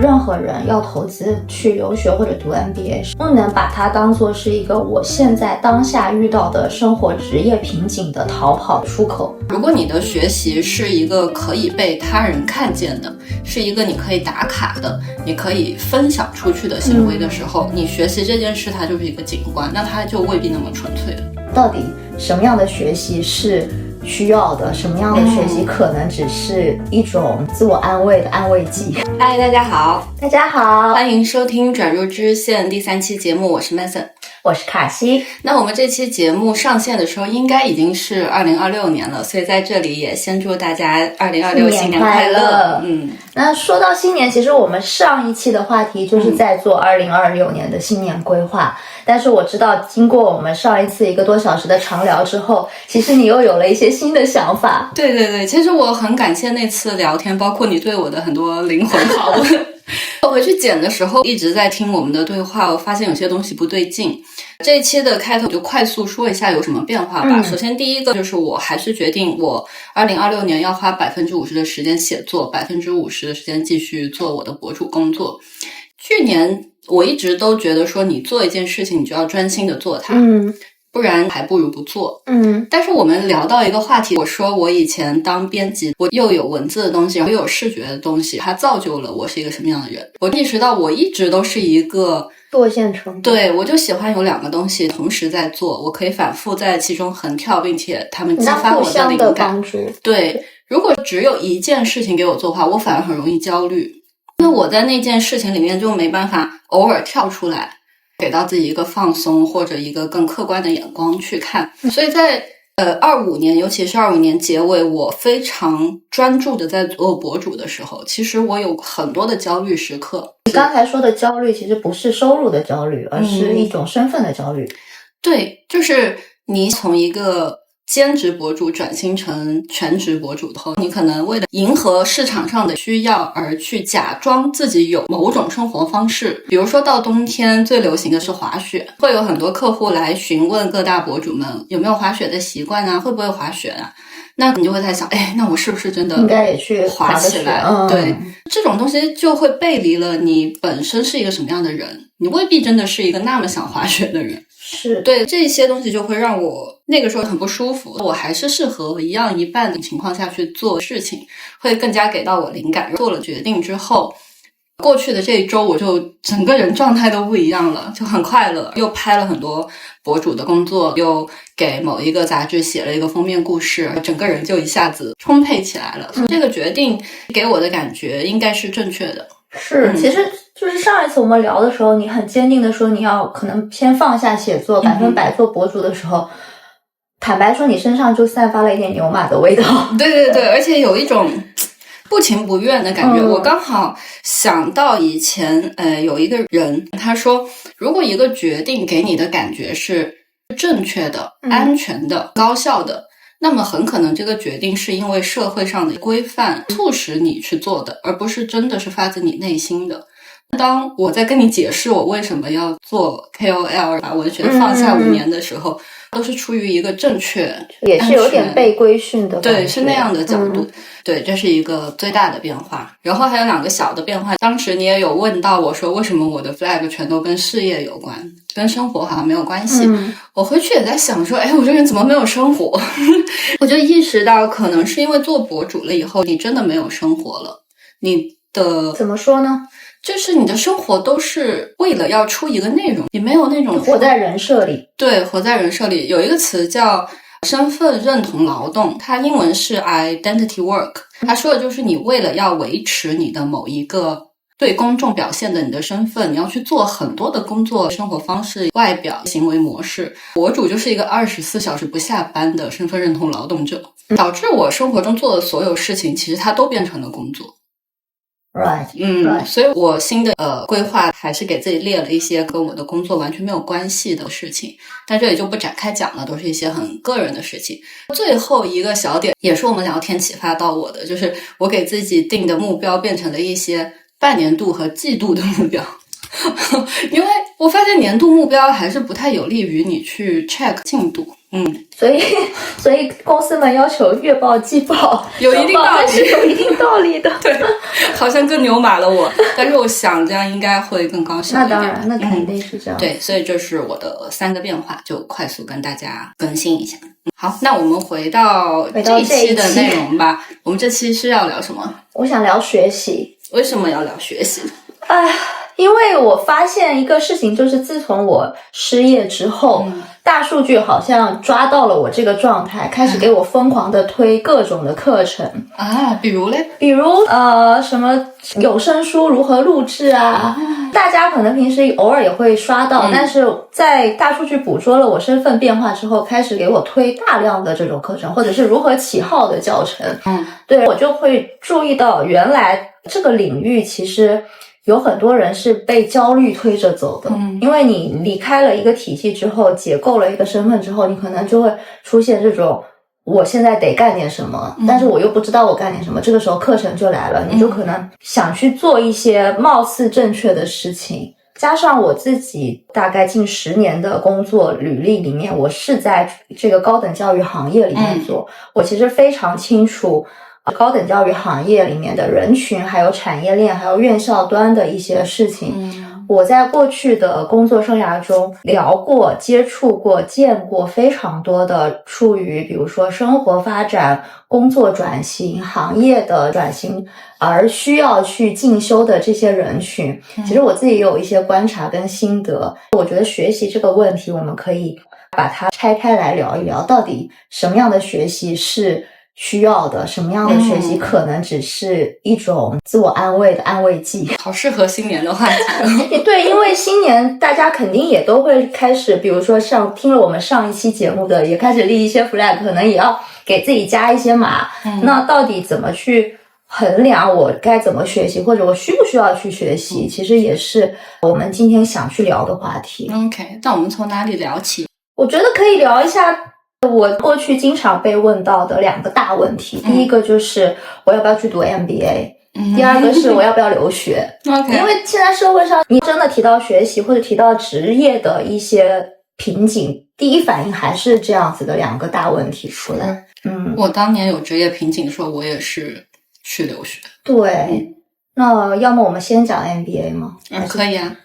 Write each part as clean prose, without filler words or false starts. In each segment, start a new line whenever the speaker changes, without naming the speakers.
任何人要投资去留学或者读 MBA， 不能把它当做是一个我现在当下遇到的生活职业瓶颈的逃跑出口。
如果你的学习是一个可以被他人看见的，是一个你可以打卡的，你可以分享出去的行为的时候，你学习这件事它就是一个景观，那它就未必那么纯粹了。
到底什么样的学习是需要的，什么样的学习可能只是一种自我安慰的安慰剂。
嗨，大家好，
大家好，
欢迎收听转入知识线第3期节目，我是 Mason，
我是卡西。
那我们这期节目上线的时候应该已经是2026年了，所以在这里也先祝大家2026新年快乐。
那说到新年，其实我们上一期的话题就是在做2026年的新年规划，但是我知道经过我们上一次1个多小时的长聊之后，其实你又有了一些新的想法。
对对对，其实我很感谢那次聊天，包括你对我的很多灵魂拷问。我回去剪的时候一直在听我们的对话，我发现有些东西不对劲。这一期的开头就快速说一下有什么变化吧。首先第一个就是我还是决定我2026年要花50%的时间写作，50%的时间继续做我的博主工作。去年我一直都觉得说你做一件事情你就要专心的做它，不然还不如不做。但是我们聊到一个话题，我说我以前当编辑，我又有文字的东西，然后又有视觉的东西，它造就了我是一个什么样的人。我意识到我一直都是一个
多线程，
对，我就喜欢有2个东西同时在做，我可以反复在其中横跳，并且他们激发我的灵感。对，如果只有一件事情给我做的话，我反而很容易焦虑，因为我在那件事情里面就没办法偶尔跳出来，给到自己一个放松或者一个更客观的眼光去看。所以在25年，尤其是25年结尾，我非常专注的在做博主的时候，其实我有很多的焦虑时刻。
你刚才说的焦虑其实不是收入的焦虑，而是一种身份的焦虑。
对，就是你从一个兼职博主转型成全职博主后，你可能为了迎合市场上的需要而去假装自己有某种生活方式。比如说到冬天最流行的是滑雪，会有很多客户来询问各大博主们有没有滑雪的习惯啊，会不会滑雪啊，那你就会在想，那我是不是真的
应该也去
滑起来？对，这种东西就会背离了你本身是一个什么样的人，你未必真的是一个那么想滑雪的人。
是，
对，这些东西就会让我那个时候很不舒服，我还是适合一样一半的情况下去做事情，会更加给到我灵感。做了决定之后，过去的这一周我就整个人状态都不一样了，就很快乐，又拍了很多博主的工作，又给某一个杂志写了一个封面故事，整个人就一下子充沛起来了。所以这个决定给我的感觉应该是正确的。
是，其实就是上一次我们聊的时候，你很坚定的说你要可能先放下写作，100%做博主的时候，坦白说你身上就散发了一点牛马的味道。
对对对，而且有一种不情不愿的感觉。我刚好想到以前有一个人他说，如果一个决定给你的感觉是正确的、安全的、高效的，那么很可能这个决定是因为社会上的规范促使你去做的，而不是真的是发自你内心的。当我在跟你解释我为什么要做 KOL 把文学放下5年的时候，都是出于一个正确
也是有点被规训的感觉，
对，是那样的角度。对，这是一个最大的变化。然后还有2个小的变化，当时你也有问到我说为什么我的 flag 全都跟事业有关，跟生活好像没有关系。我回去也在想说，我这人怎么没有生活？我就意识到可能是因为做博主了以后，你真的没有生活了。你的
怎么说呢？
就是你的生活都是为了要出一个内容，你没有那种
活在人设里。
对，活在人设里。有一个词叫身份认同劳动，它英文是 identity work， 它说的就是你为了要维持你的某一个对公众表现的你的身份，你要去做很多的工作、生活方式、外表、行为模式。博主就是一个24小时不下班的身份认同劳动者，导致我生活中做的所有事情其实它都变成了工作。
Right.
所以我新的规划还是给自己列了一些跟我的工作完全没有关系的事情，但这里就不展开讲了，都是一些很个人的事情。最后一个小点也是我们聊天启发到我的，就是我给自己定的目标变成了一些半年度和季度的目标。因为我发现年度目标还是不太有利于你去 check 进度，
所以公司们要求月报季报
有一定道理，
是有一定道理的。
对，好像更牛马了我，但是我想这样应该会更高效一点。
那当然，那肯定是这样。
对，所以这是我的3个变化，就快速跟大家更新一下。好，那我们回到这一期的内容吧。我们这期是要聊什么？
我想聊学习。
为什么要聊学习？
因为我发现一个事情，就是自从我失业之后，大数据好像抓到了我这个状态，开始给我疯狂的推各种的课程
啊，比如嘞？
比如什么有声书如何录制啊，大家可能平时偶尔也会刷到，但是在大数据捕捉了我身份变化之后，开始给我推大量的这种课程，或者是如何起号的教程。对，我就会注意到原来这个领域其实有很多人是被焦虑推着走的，因为你离开了一个体系之后，解构了一个身份之后，你可能就会出现这种我现在得干点什么，但是我又不知道我干点什么，这个时候课程就来了，你就可能想去做一些貌似正确的事情。加上我自己大概近10年的工作履历里面，我是在这个高等教育行业里面做，我其实非常清楚高等教育行业里面的人群，还有产业链，还有院校端的一些事情。我在过去的工作生涯中聊过、接触过、见过非常多的处于比如说生活发展、工作转型、行业的转型而需要去进修的这些人群。其实我自己也有一些观察跟心得，我觉得学习这个问题我们可以把它拆开来聊一聊，到底什么样的学习是需要的，什么样的学习可能只是一种自我安慰的安慰剂。
好适合新年的话题。
对，因为新年大家肯定也都会开始，比如说像听了我们上一期节目的也开始立一些 flag， 可能也要给自己加一些码。那到底怎么去衡量我该怎么学习，或者我需不需要去学习，其实也是我们今天想去聊的话题。
OK， 那我们从哪里聊起？
我觉得可以聊一下我过去经常被问到的2个大问题。第一个就是我要不要去读 MBA，第二个是我要不要留学。
Okay.
因为现在社会上你真的提到学习或者提到职业的一些瓶颈，第一反应还是这样子的2个大问题出来。
我当年有职业瓶颈，说我也是去留学。
对，那要么我们先讲 MBA 吗？
可以啊。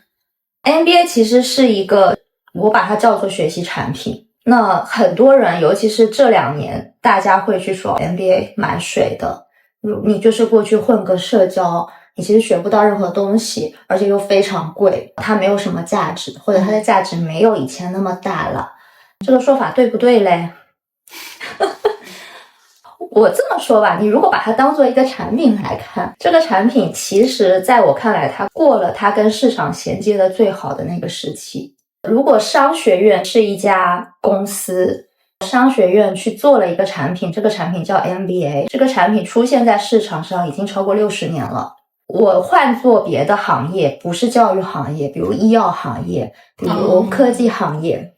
MBA 其实是一个，我把它叫做学习产品。那很多人，尤其是这2年，大家会去说 MBA 蛮水的，你就是过去混个社交，你其实学不到任何东西，而且又非常贵，它没有什么价值，或者它的价值没有以前那么大了。这个说法对不对嘞？我这么说吧，你如果把它当做一个产品来看，这个产品其实在我看来，它过了它跟市场衔接的最好的那个时期。如果商学院是一家公司，商学院去做了一个产品，这个产品叫 MBA， 这个产品出现在市场上已经超过60年了。我换做别的行业，不是教育行业，比如医药行业，比如科技行业，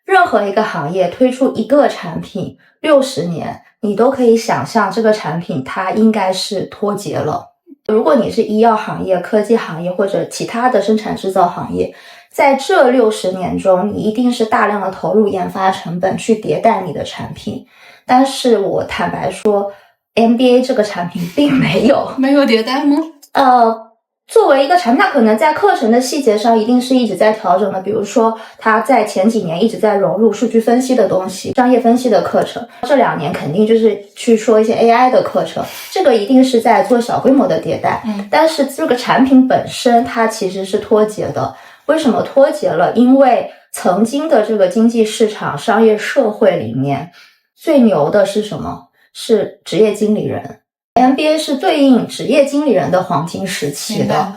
任何一个行业推出一个产品60年，你都可以想象这个产品它应该是脱节了。如果你是医药行业、科技行业或者其他的生产制造行业，在这60年中，你一定是大量的投入研发成本去迭代你的产品。但是我坦白说 MBA 这个产品并没有
迭代吗？
作为一个产品，它可能在课程的细节上一定是一直在调整的，比如说它在前几年一直在融入数据分析的东西，商业分析的课程，这2年肯定就是去说一些 AI 的课程，这个一定是在做小规模的迭代。但是这个产品本身它其实是脱节的。为什么脱节了？因为曾经的这个经济市场、商业社会里面，最牛的是什么？是职业经理人。MBA 是对应职业经理人的黄金时期的。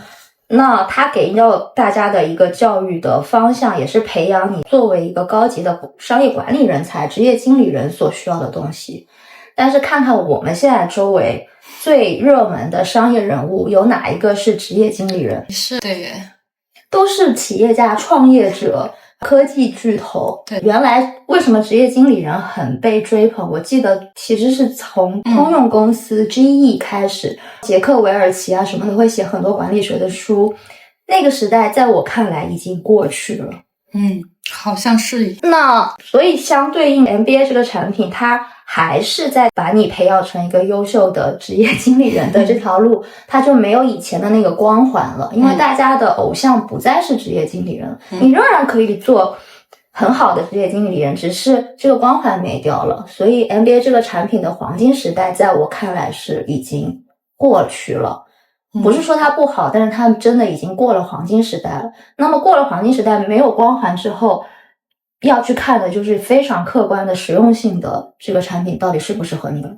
那它给到大家的一个教育的方向，也是培养你作为一个高级的商业管理人才、职业经理人所需要的东西。但是看看我们现在周围最热门的商业人物，有哪一个是职业经理人？
是对耶，
都是企业家、创业者、科技巨头。
对，
原来为什么职业经理人很被追捧？我记得其实是从通用公司 GE 开始，杰克韦尔奇啊什么的会写很多管理学的书。那个时代在我看来已经过去了。
好像是。
那所以相对应 MBA 这个产品，它还是在把你培养成一个优秀的职业经理人的这条路，它就没有以前的那个光环了，因为大家的偶像不再是职业经理人，你仍然可以做很好的职业经理人，只是这个光环没掉了。所以 MBA 这个产品的黄金时代，在我看来是已经过去了。不是说它不好，但是它真的已经过了黄金时代了。那么过了黄金时代，没有光环之后，要去看的就是非常客观的实用性的这个产品到底适不适合你了。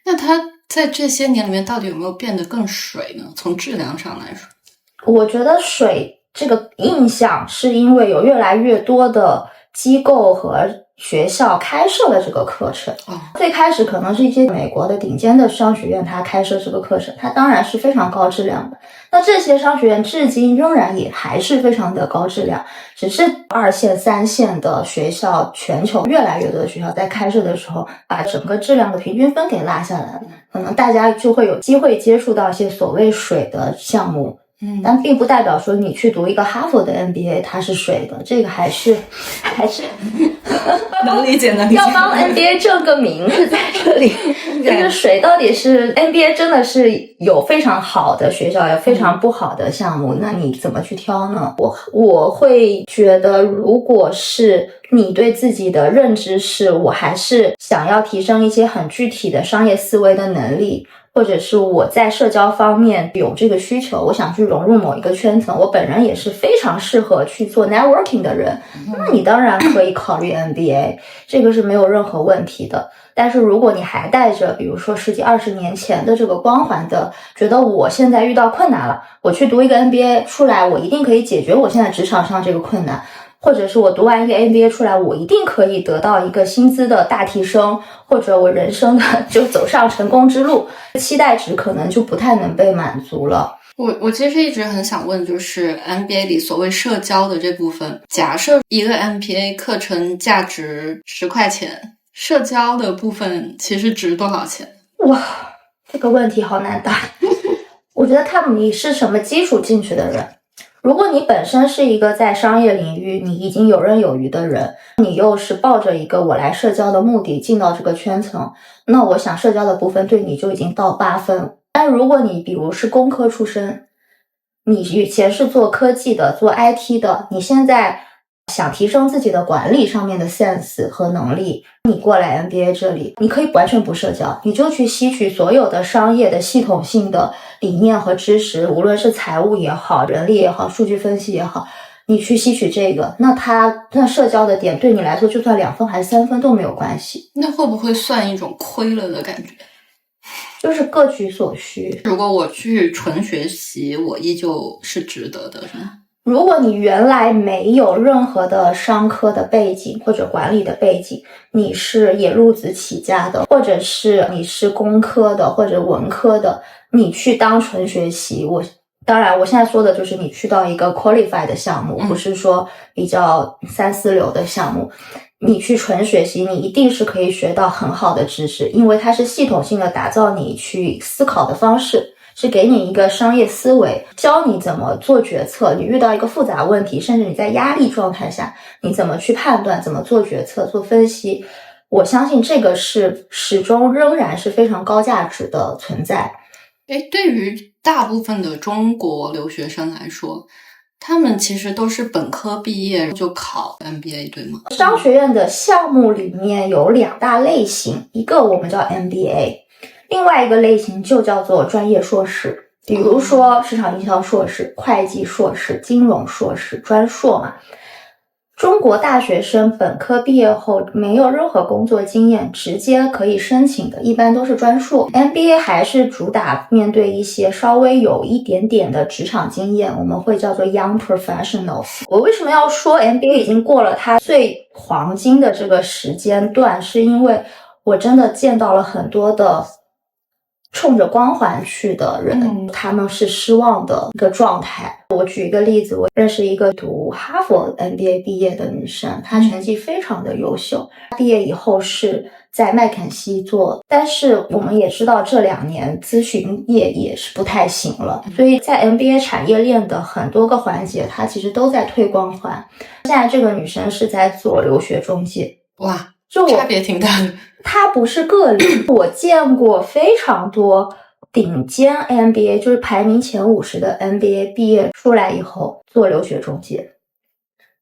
那它在这些年里面到底有没有变得更水呢？从质量上来说，
我觉得水这个印象是因为有越来越多的机构和学校开设了这个课程。最开始可能是一些美国的顶尖的商学院，它开设这个课程，它当然是非常高质量的。那这些商学院至今仍然也还是非常的高质量，只是2线、3线的学校，全球越来越多的学校在开设的时候，把整个质量的平均分给拉下来了，可能大家就会有机会接触到一些所谓水的项目。但并不代表说你去读一个哈佛的 MBA 它是水的，这个还是
能理解
要帮 MBA 正个名是在这里。就是水到底是 MBA 真的是有非常好的学校，有非常不好的项目，那你怎么去挑呢？我会觉得，如果是你对自己的认知是我还是想要提升一些很具体的商业思维的能力，或者是我在社交方面有这个需求，我想去融入某一个圈层，我本人也是非常适合去做 networking 的人，那你当然可以考虑 MBA， 这个是没有任何问题的。但是如果你还带着比如说10几20年前的这个光环的，觉得我现在遇到困难了，我去读一个 MBA 出来，我一定可以解决我现在职场上这个困难，或者是我读完一个 MBA 出来，我一定可以得到一个薪资的大提升，或者我人生的就走上成功之路，期待值可能就不太能被满足了。
我其实一直很想问，就是 MBA 里所谓社交的这部分，假设一个 MBA 课程价值10块钱，社交的部分其实值多少钱？
哇，这个问题好难答。我觉得看你是什么基础进去的人。如果你本身是一个在商业领域你已经游刃有余的人，你又是抱着一个我来社交的目的进到这个圈层，那我想社交的部分对你就已经到8分。但如果你比如是工科出身，你以前是做科技的，做 IT 的，你现在想提升自己的管理上面的 sense 和能力，你过来 MBA 这里，你可以完全不社交，你就去吸取所有的商业的系统性的理念和知识，无论是财务也好，人力也好，数据分析也好，你去吸取这个，那社交的点对你来说就算2分还是3分都没有关系。
那会不会算一种亏了的感觉？
就是各取所需。
如果我去纯学习，我依旧是值得的，是吗？
如果你原来没有任何的商科的背景或者管理的背景，你是野路子起家的，或者是你是工科的或者文科的，你去当纯学习，当然我现在说的就是你去到一个 qualified 的项目，不是说比较3、4流的项目，你去纯学习，你一定是可以学到很好的知识，因为它是系统性的打造你去思考的方式，是给你一个商业思维，教你怎么做决策，你遇到一个复杂问题，甚至你在压力状态下，你怎么去判断，怎么做决策，做分析。我相信这个是始终仍然是非常高价值的存在。
对于大部分的中国留学生来说，他们其实都是本科毕业就考 MBA 对吗？
商学院的项目里面有2大类型，一个我们叫 MBA， 另外一个类型就叫做专业硕士，比如说市场营销硕士、会计硕士、金融硕士、专硕嘛。中国大学生本科毕业后没有任何工作经验，直接可以申请的一般都是专硕。 MBA 还是主打面对一些稍微有一点点的职场经验，我们会叫做 young professionals。 我为什么要说 MBA 已经过了它最黄金的这个时间段，是因为我真的见到了很多的冲着光环去的人，他们是失望的一个状态。我举一个例子，我认识一个读哈佛 MBA 毕业的女生，她成绩非常的优秀，毕业以后是在麦肯锡做，但是我们也知道这2年咨询业也是不太行了，所以在 MBA 产业链的很多个环节，它其实都在退光环。现在这个女生是在做留学中介，
哇，
就
差别挺大的。
她不是个例，我见过非常多顶尖 MBA， 就是排名前50的 MBA 毕业出来以后做留学中介，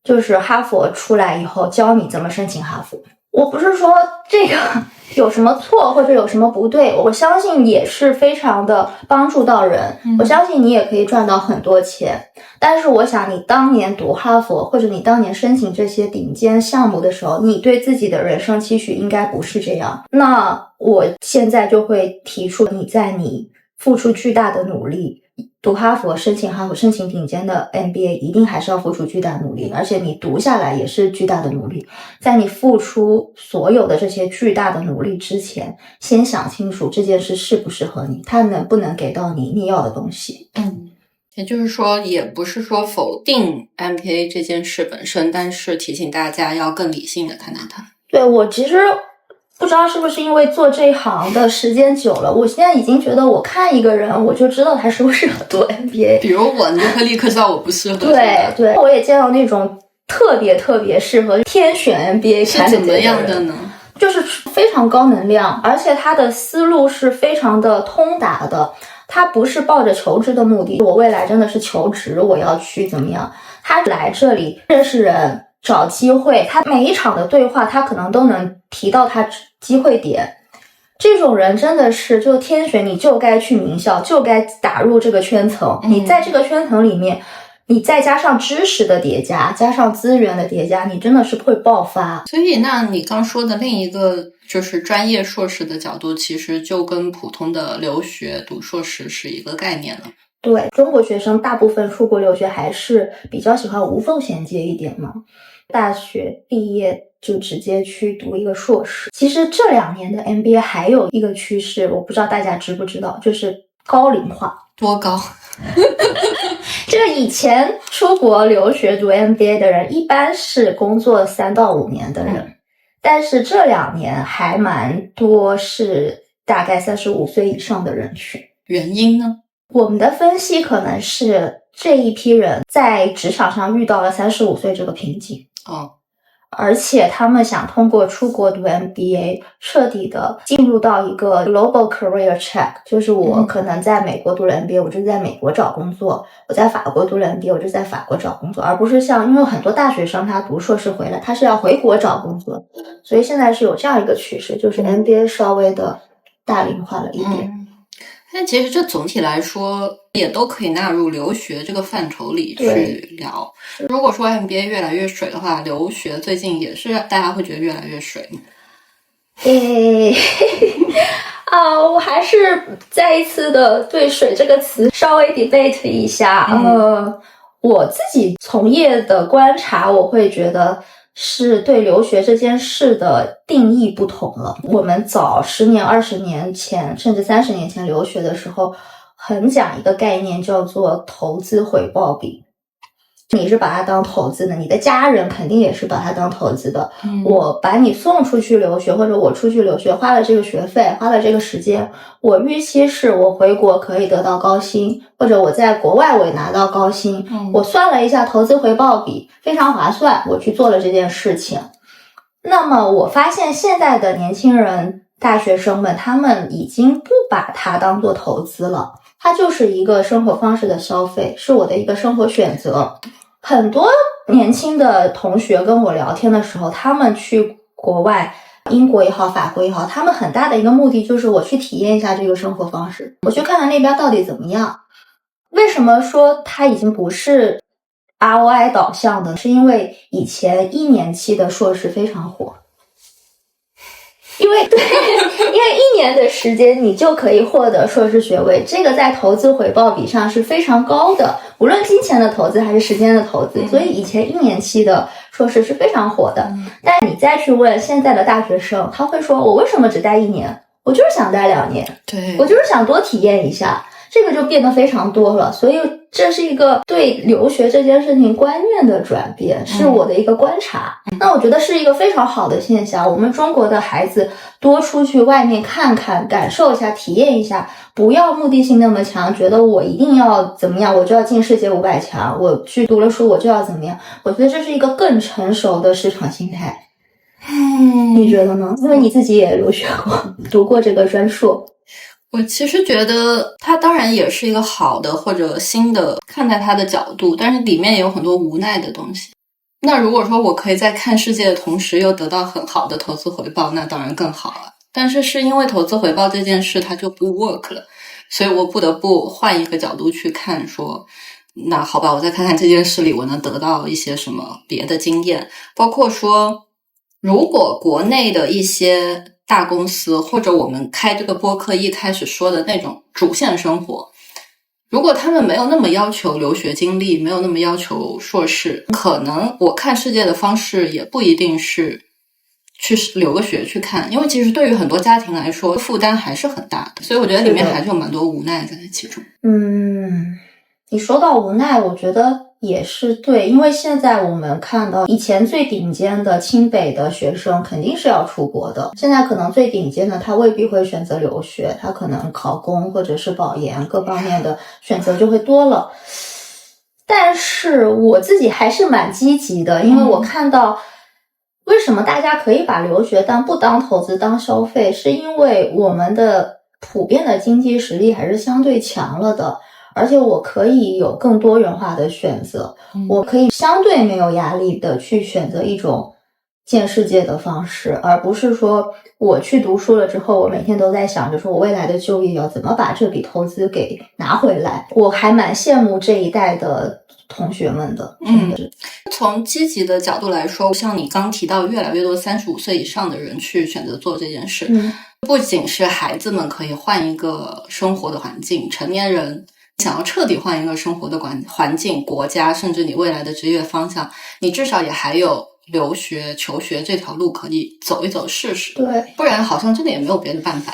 就是哈佛出来以后教你怎么申请哈佛。我不是说这个有什么错或者有什么不对，我相信也是非常的帮助到人，我相信你也可以赚到很多钱。但是我想你当年读哈佛或者你当年申请这些顶尖项目的时候，你对自己的人生期许应该不是这样。那我现在就会提出，你在你付出巨大的努力，读哈佛申请哈佛申请顶尖的 MBA 一定还是要付出巨大努力，而且你读下来也是巨大的努力。在你付出所有的这些巨大的努力之前，先想清楚这件事适不适合你，它能不能给到你要的东西。
也就是说，也不是说否定 MBA 这件事本身，但是提醒大家要更理性的看待它。
对，我其实不知道是不是因为做这一行的时间久了，我现在已经觉得我看一个人我就知道他适不适合读 MBA。
比如我，你就会立刻知道我不适合。
对，我也见到那种特别适合天选 MBA
是怎么样的呢？
就是非常高能量，而且他的思路是非常的通达的，他不是抱着求职的目的，我未来真的是求职，我要去怎么样，他来这里认识人找机会，他每一场的对话他可能都能提到他机会点。这种人真的是就天选，你就该去名校，就该打入这个圈层，你在这个圈层里面，你再加上知识的叠加，加上资源的叠加，你真的是会爆发。
所以那你刚说的另一个就是专业硕士的角度，其实就跟普通的留学读硕士是一个概念了。
对，中国学生大部分出国留学还是比较喜欢无缝衔接一点嘛，大学毕业就直接去读一个硕士。其实这2年的 MBA 还有一个趋势，我不知道大家知不知道，就是高龄化。
多高？
这个以前出国留学读 MBA 的人一般是工作3到5年的人，但是这2年还蛮多是大概35岁以上的人群。
原因呢？
我们的分析可能是这一批人在职场上遇到了35岁这个瓶颈。而且他们想通过出国读 MBA 彻底的进入到一个 global career track， 就是我可能在美国读了 MBA， 我就在美国找工作，我在法国读了 MBA， 我就在法国找工作，而不是像因为很多大学生他读硕士回来他是要回国找工作，所以现在是有这样一个趋势，就是 MBA 稍微的大龄化了一点。
但其实这总体来说也都可以纳入留学这个范畴里去聊。如果说 MBA 越来越水的话，留学最近也是大家会觉得越来越水。
我还是再一次的对水这个词稍微 debate 一下。我自己从业的观察，我会觉得是对留学这件事的定义不同了。我们早10年、20年前，甚至30年前留学的时候，很讲一个概念叫做投资回报比。你是把它当投资的，你的家人肯定也是把它当投资的。我把你送出去留学，或者我出去留学，花了这个学费，花了这个时间，我预期是我回国可以得到高薪，或者我在国外我也拿到高薪。我算了一下投资回报比，非常划算，我去做了这件事情。那么我发现现在的年轻人、大学生们，他们已经不把它当做投资了，它就是一个生活方式的消费，是我的一个生活选择。很多年轻的同学跟我聊天的时候，他们去国外，英国也好，法国也好，他们很大的一个目的就是我去体验一下这个生活方式，我去看看那边到底怎么样。为什么说它已经不是 ROI 导向的？是因为以前1年期的硕士非常火。因为1年的时间你就可以获得硕士学位，这个在投资回报比上是非常高的，无论金钱的投资还是时间的投资，所以以前1年期的硕士是非常火的。但你再去问现在的大学生，他会说我为什么只待1年？我就是想待2年，
对，
我就是想多体验一下。这个就变得非常多了。所以这是一个对留学这件事情观念的转变，是我的一个观察。那我觉得是一个非常好的现象，我们中国的孩子多出去外面看看，感受一下，体验一下，不要目的性那么强，觉得我一定要怎么样，我就要进世界500强，我去读了书我就要怎么样。我觉得这是一个更成熟的市场心态。你觉得呢？因为你自己也留学过，读过这个专硕。
我其实觉得它当然也是一个好的或者新的看待它的角度，但是里面也有很多无奈的东西。那如果说我可以在看世界的同时又得到很好的投资回报，那当然更好了。但是因为投资回报这件事它就不 work 了，所以我不得不换一个角度去看，说那好吧，我再看看这件事里我能得到一些什么别的经验。包括说如果国内的一些大公司，或者我们开这个播客一开始说的那种主线生活，如果他们没有那么要求留学经历，没有那么要求硕士，可能我看世界的方式也不一定是去留个学去看，因为其实对于很多家庭来说负担还是很大的，所以我觉得里面还是有蛮多无奈在其中。
你说到无奈，我觉得也是对，因为现在我们看到以前最顶尖的清北的学生肯定是要出国的，现在可能最顶尖的他未必会选择留学，他可能考公或者是保研各方面的选择就会多了。但是我自己还是蛮积极的，因为我看到为什么大家可以把留学不当投资当消费，是因为我们的普遍的经济实力还是相对强了的，而且我可以有更多元化的选择，我可以相对没有压力的去选择一种见世界的方式，而不是说我去读书了之后，我每天都在想着说我未来的就业要怎么把这笔投资给拿回来。我还蛮羡慕这一代的同学们的。
从积极的角度来说，像你刚提到越来越多35岁以上的人去选择做这件事，不仅是孩子们可以换一个生活的环境，成年人想要彻底换一个生活的环境、国家，甚至你未来的职业方向，你至少也还有留学、求学这条路可以走一走试试。
对，
不然好像真的也没有别的办法。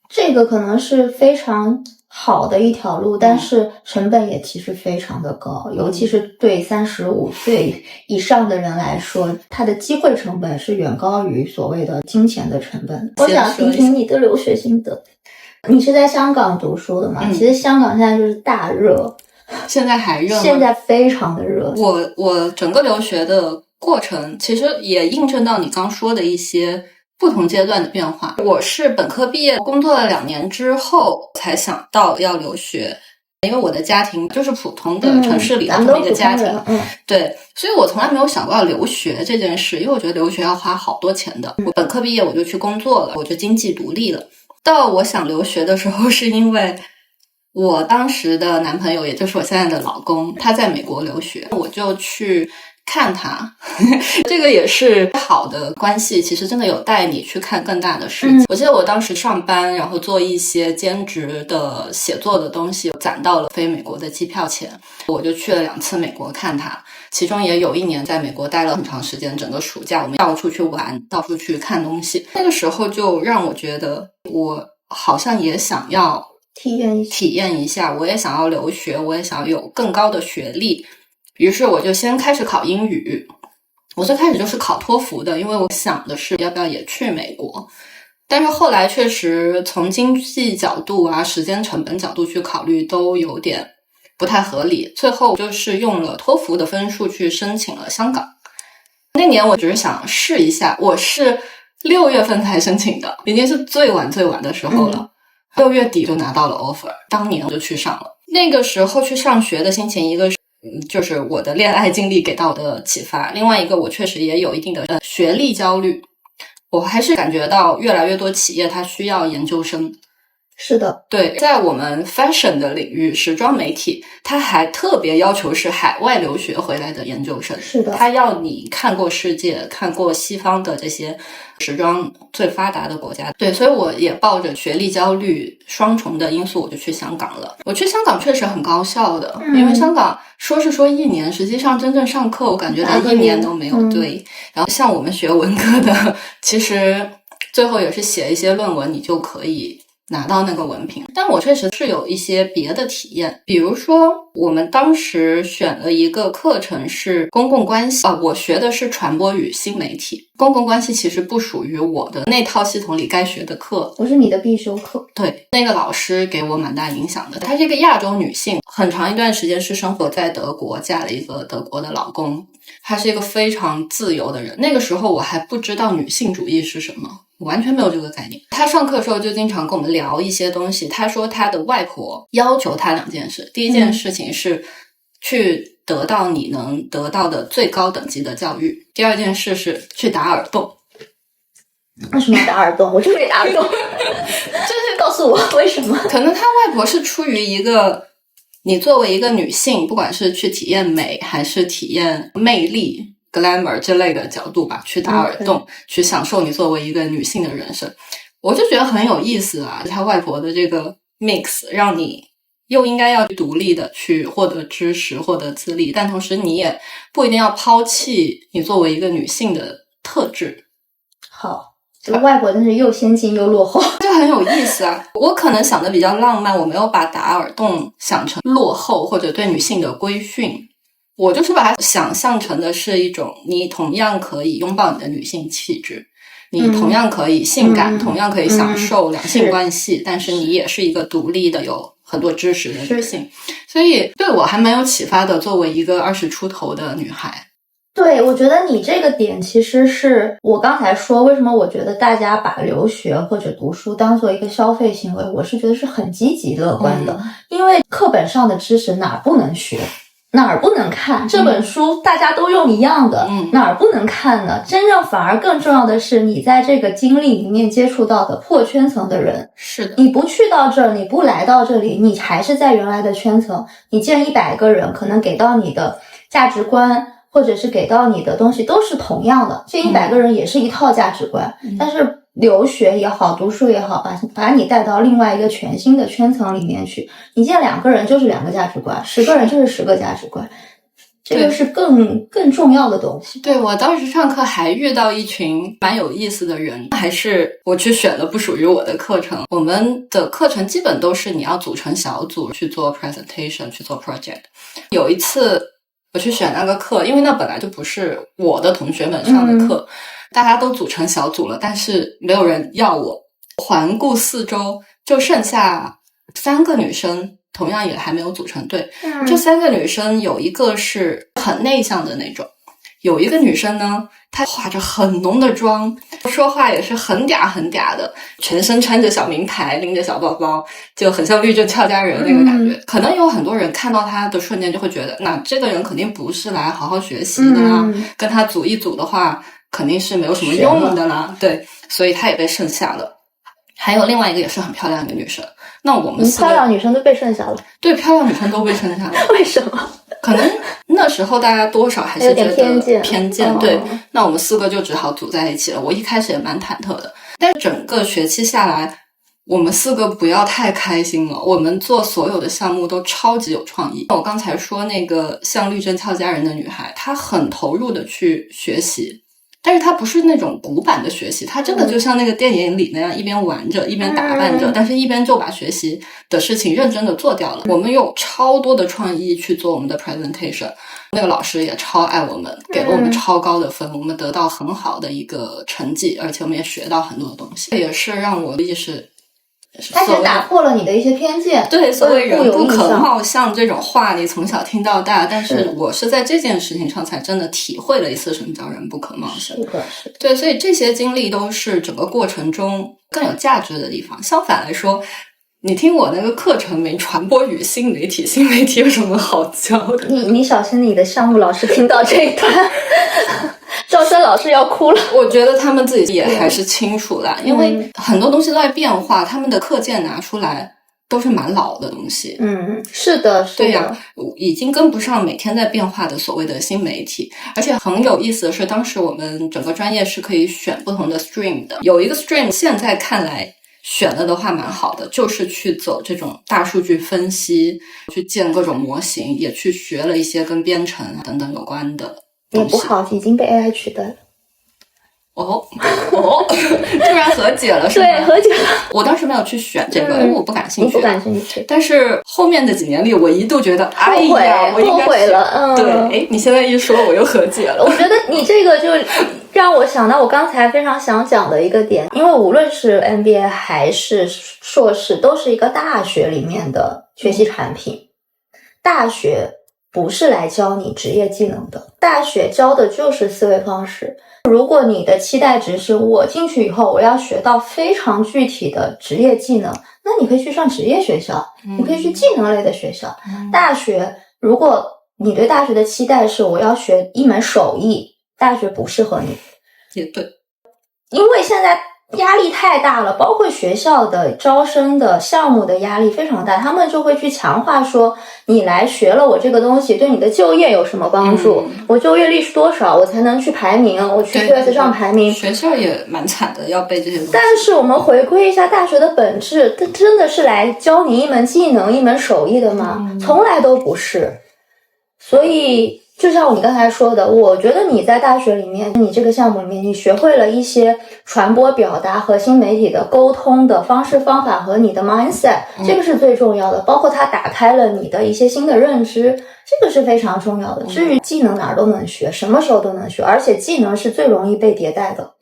这个可能是非常好的一条路，但是成本也其实非常的高，尤其是对35岁以上的人来说，他的机会成本是远高于所谓的金钱的成本。我想听听你的留学心得。你是在香港读书的吗？其实香港现在就是大热，
现在还热吗？
现在非常的热。
我整个留学的过程其实也印证到你刚说的一些不同阶段的变化。我是本科毕业工作了2年之后才想到要留学，因为我的家庭就是普通的城市里的这么一个家庭，对，所以我从来没有想过要留学这件事，因为我觉得留学要花好多钱的。我本科毕业我就去工作了，我就经济独立了。到我想留学的时候，是因为我当时的男朋友，也就是我现在的老公，他在美国留学，我就去看他这个也是好的关系，其实真的有带你去看更大的世界。我记得我当时上班，然后做一些兼职的写作的东西，攒到了飞美国的机票钱，我就去了2次美国看他，其中也有1年在美国待了很长时间，整个暑假我们到处去玩，到处去看东西。那个时候就让我觉得我好像也想要体验一下，我也想要留学，我也想要有更高的学历。于是我就先开始考英语，我最开始就是考托福的，因为我想的是要不要也去美国。但是后来确实从经济角度啊、时间成本角度去考虑都有点不太合理，最后就是用了托福的分数去申请了香港。那年我只是想试一下，我是6月份才申请的，已经是最晚的时候了。6月底就拿到了 offer， 当年我就去上了。那个时候去上学的心情，一个就是我的恋爱经历给到的启发，另外一个我确实也有一定的学历焦虑，我还是感觉到越来越多企业它需要研究生。
是的，
对，在我们 fashion 的领域，时装媒体，它还特别要求是海外留学回来的研究生。
是的，
它要你看过世界，看过西方的这些时装最发达的国家。对，所以我也抱着学历焦虑双重的因素，我就去香港了。我去香港确实很高效的，因为香港说1年，实际上真正上课我感觉连1年都没有。对，然后像我们学文科的，其实最后也是写一些论文，你就可以拿到那个文凭。但我确实是有一些别的体验，比如说我们当时选了一个课程是公共关系我学的是传播与新媒体。公共关系其实不属于我的那套系统里该学的课，
不是你的必修课。
对，那个老师给我蛮大影响的。她是一个亚洲女性，很长一段时间是生活在德国，嫁了一个德国的老公。她是一个非常自由的人。那个时候我还不知道女性主义是什么，我完全没有这个概念。她上课的时候就经常跟我们聊一些东西。她说她的外婆要求她2件事，第一件事情是去得到你能得到的最高等级的教育，第二件事是去打耳洞。
为什么要打耳洞？我就会打耳洞。就是告诉我为什么？
可能她外婆是出于一个你作为一个女性，不管是去体验美还是体验魅力 glamour 之类的角度吧，去打耳洞，去享受你作为一个女性的人生。我就觉得很有意思啊，她外婆的这个 mix 让你又应该要独立的去获得知识，获得资历，但同时你也不一定要抛弃你作为一个女性的特质。
好，这个外婆真是又先进又落后，
就很有意思啊。我可能想的比较浪漫，我没有把打耳洞想成落后或者对女性的规训，我就是把它想象成的是一种你同样可以拥抱你的女性气质，你同样可以性感，同样可以享受两性关系，但是你也是一个独立的有很多知识的女性。所以对我还蛮有启发的，作为一个20出头的女孩。
对，我觉得你这个点其实是我刚才说为什么我觉得大家把留学或者读书当做一个消费行为，我是觉得是很积极乐观的。因为课本上的知识哪儿不能学，哪儿不能看，这本书大家都用一样的，哪儿不能看呢？真正反而更重要的是你在这个经历里面接触到的破圈层的人。
是的，
你不去到这儿，你不来到这里，你还是在原来的圈层，你见100个人可能给到你的价值观或者是给到你的东西都是同样的，这100个人也是一套价值观，但是留学也好，读书也好，把你带到另外一个全新的圈层里面去，你见2个人就是2个价值观，10个人就是10个价值观，这个是更重要的东西。
对，我当时上课还遇到一群蛮有意思的人，还是我去选了不属于我的课程。我们的课程基本都是你要组成小组去做 presentation， 去做 project。有一次我去选那个课，因为那本来就不是我的同学们上的课，大家都组成小组了，但是没有人要我。环顾四周，就剩下3个女生，同样也还没有组成队。这3个女生有一个是很内向的那种，有一个女生呢，她化着很浓的妆，说话也是很嗲很嗲的，全身穿着小名牌，拎着小包包，就很像律政俏佳人那个感觉。可能有很多人看到她的瞬间就会觉得，那这个人肯定不是来好好学习的啦，跟她组一组的话肯定是没有什么用的啦。对，所以她也被剩下了。还有另外一个也是很漂亮的女生，那我们
漂亮女生都被剩下了。
对，漂亮女生都被剩下了。
为什么？
可能那时候大家多少还是觉得偏见，对。那我们4个就只好组在一起了。我一开始也蛮忐忑的，但整个学期下来，我们4个不要太开心了。我们做所有的项目都超级有创意。我刚才说那个像律政俏佳人的女孩，她很投入的去学习。但是它不是那种古板的学习，它真的就像那个电影里那样，一边玩着一边打扮着，但是一边就把学习的事情认真的做掉了。我们有超多的创意去做我们的 presentation， 那个老师也超爱我们，给了我们超高的分，我们得到很好的一个成绩，而且我们也学到很多东西。这也是让我意识
它是打破了你的一些偏见。
对，所谓人不可貌相这种话你从小听到大，但是我是在这件事情上才真的体会了一次什么叫人不可貌相。
是的。
对，所以这些经历都是整个过程中更有价值的地方。相反来说，你听我那个课程名传播与新媒体，新媒体有什么好教的？
你小心你的项目老师听到这一段招生老师要哭了。
我觉得他们自己也还是清楚啦，因为很多东西都在变化，他们的课件拿出来都是蛮老的东西。
是的。
对呀，已经跟不上每天在变化的所谓的新媒体。而且很有意思的是，当时我们整个专业是可以选不同的 stream 的，有一个 stream 现在看来选了的话蛮好的，就是去走这种大数据分析，去建各种模型，也去学了一些跟编程等等有关的东西。
也不好，已经被 AI 取代了。
突然和解了是吗？
对，和解了。
我当时没有去选这个，因为我不感兴趣。
你不感兴趣。
但是后面的几年里，我一度觉得，哎呀，
后悔了。
对，你现在一说，我又和解了。
我觉得你这个就让我想到我刚才非常想讲的一个点，因为无论是 MBA 还是硕士，都是一个大学里面的学习产品。大学不是来教你职业技能的，大学教的就是思维方式。如果你的期待值是我进去以后我要学到非常具体的职业技能，那你可以去上职业学校，你可以去技能类的学校。大学，如果你对大学的期待是我要学一门手艺，大学不适合你。
也对，
因为现在压力太大了，包括学校的招生的项目的压力非常大，他们就会去强化说你来学了我这个东西对你的就业有什么帮助，我就业率是多少，我才能去排名，我去 QS 上排名。
学校也蛮惨的，要背这些东西。
但是我们回归一下大学的本质，它真的是来教你一门技能一门手艺的吗？从来都不是。所以就像你刚才说的，我觉得你在大学里面，你这个项目里面，你学会了一些传播表达和新媒体的沟通的方式方法和你的 mindset，这个是最重要的，包括它打开了你的一些新的认知，这个是非常重要的。至于技能哪儿都能学，什么时候都能学，而且技能是最容易被迭代的。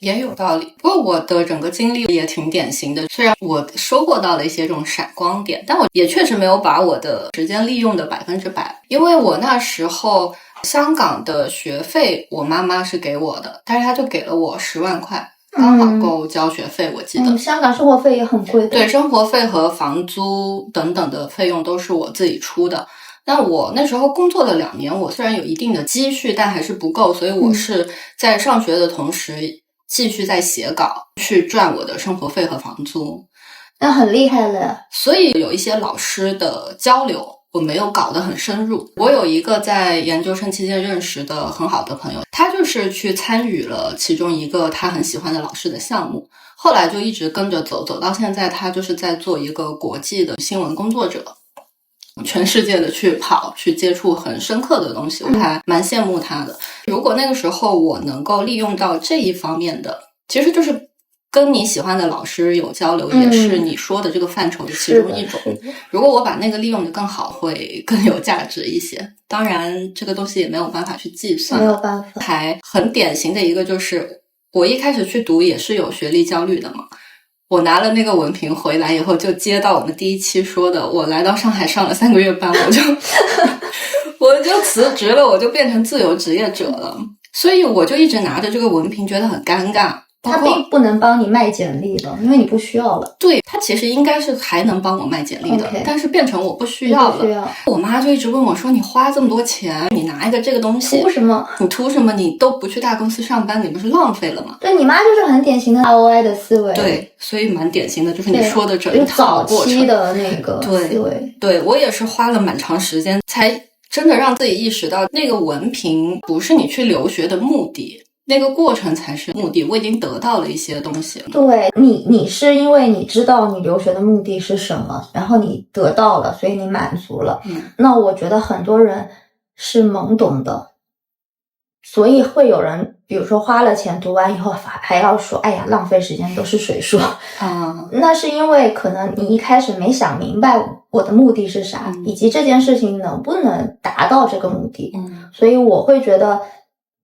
也有道理，不过我的整个经历也挺典型的，虽然我收获到了一些这种闪光点，但我也确实没有把我的时间利用的100%，因为我那时候香港的学费我妈妈是给我的，但是她就给了我10万块，刚好够交学费，我记得。
香港生活费也很贵的。
对，生活费和房租等等的费用都是我自己出的。那我那时候工作了2年，我虽然有一定的积蓄，但还是不够，所以我是在上学的同时继续在写稿，去赚我的生活费和房租。
那很厉害了。
所以有一些老师的交流我没有搞得很深入。我有一个在研究生期间认识的很好的朋友，他就是去参与了其中一个他很喜欢的老师的项目，后来就一直跟着走到现在，他就是在做一个国际的新闻工作者，全世界的去跑，去接触很深刻的东西，我还蛮羡慕他的。如果那个时候我能够利用到这一方面的，其实就是跟你喜欢的老师有交流，也是你说的这个范畴的其中一种。如果我把那个利用的更好，会更有价值一些。当然这个东西也没有办法去计算，
没有办法。
还很典型的一个就是我一开始去读也是有学历焦虑的嘛，我拿了那个文凭回来以后，就接到我们第一期说的，我来到上海上了3个月班，我就辞职了，我就变成自由职业者了。所以我就一直拿着这个文凭觉得很尴尬。
他并不能帮你卖简历了，因为你不需要了。
对，他其实应该是还能帮我卖简历的，但是变成我不需要了。我妈就一直问我说，你花这么多钱，你拿一个这个东西
图什么？
你图什么？你都不去大公司上班，你不是浪费了吗？
对，你妈就是很典型的 ROI 的思维。
对，所以蛮典型的，就是你说的整一套过程。
早期的那个思维。
对，我也是花了蛮长时间才真的让自己意识到，那个文凭不是你去留学的目的，那个过程才是目的。我已经得到了一些东西了。
对，你是因为你知道你留学的目的是什么，然后你得到了，所以你满足了。那我觉得很多人是懵懂的，所以会有人比如说花了钱读完以后还要说，哎呀，浪费时间，都是水说。那是因为可能你一开始没想明白我的目的是啥，以及这件事情能不能达到这个目的。所以我会觉得，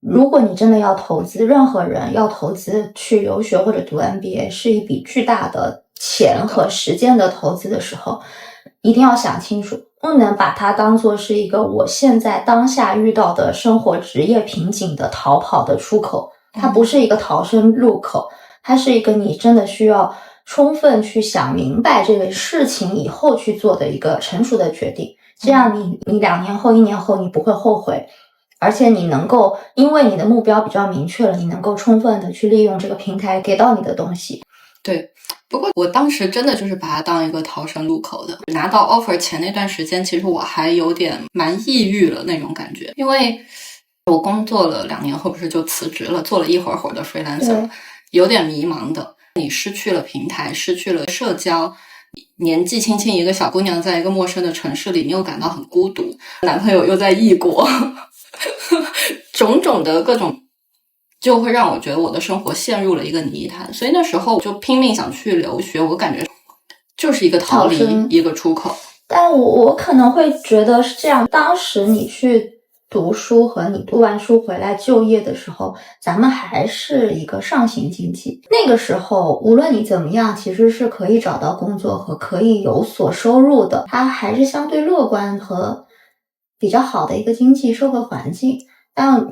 如果你真的要投资，任何人要投资去留学或者读 MBA 是一笔巨大的钱和时间的投资的时候，一定要想清楚，不能把它当作是一个我现在当下遇到的生活职业瓶颈的逃跑的出口。它不是一个逃生路口，它是一个你真的需要充分去想明白这个事情以后去做的一个成熟的决定。这样你2年后1年后你不会后悔，而且你能够因为你的目标比较明确了，你能够充分的去利用这个平台给到你的东西。
对，不过我当时真的就是把它当一个逃生路口的。拿到 offer 前那段时间，其实我还有点蛮抑郁了那种感觉，因为我工作了2年后不是就辞职了，做了一会儿的 freelancer， 有点迷茫的。你失去了平台，失去了社交，年纪轻轻一个小姑娘在一个陌生的城市里，你又感到很孤独，男朋友又在异国种种的各种就会让我觉得我的生活陷入了一个泥潭。所以那时候我就拼命想去留学，我感觉就是一个逃离，一个出口。
但我可能会觉得是这样，当时你去读书和你读完书回来就业的时候，咱们还是一个上行经济。那个时候无论你怎么样，其实是可以找到工作和可以有所收入的，它还是相对乐观和比较好的一个经济社会环境。但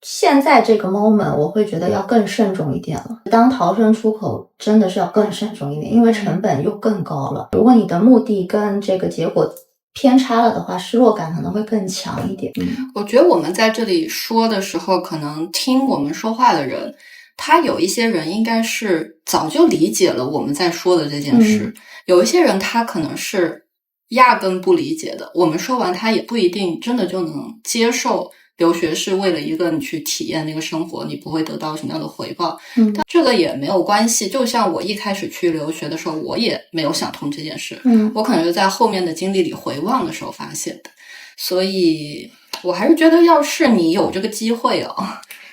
现在这个 moment 我会觉得要更慎重一点了，当逃生出口真的是要更慎重一点，因为成本又更高了。如果你的目的跟这个结果偏差了的话，失落感可能会更强一点。
我觉得我们在这里说的时候，可能听我们说话的人，他有一些人应该是早就理解了我们在说的这件事，有一些人他可能是压根不理解的，我们说完他也不一定真的就能接受留学是为了一个你去体验那个生活，你不会得到什么样的回报。但这个也没有关系，就像我一开始去留学的时候，我也没有想通这件事。我可能就在后面的经历里回望的时候发现的。所以我还是觉得要是你有这个机会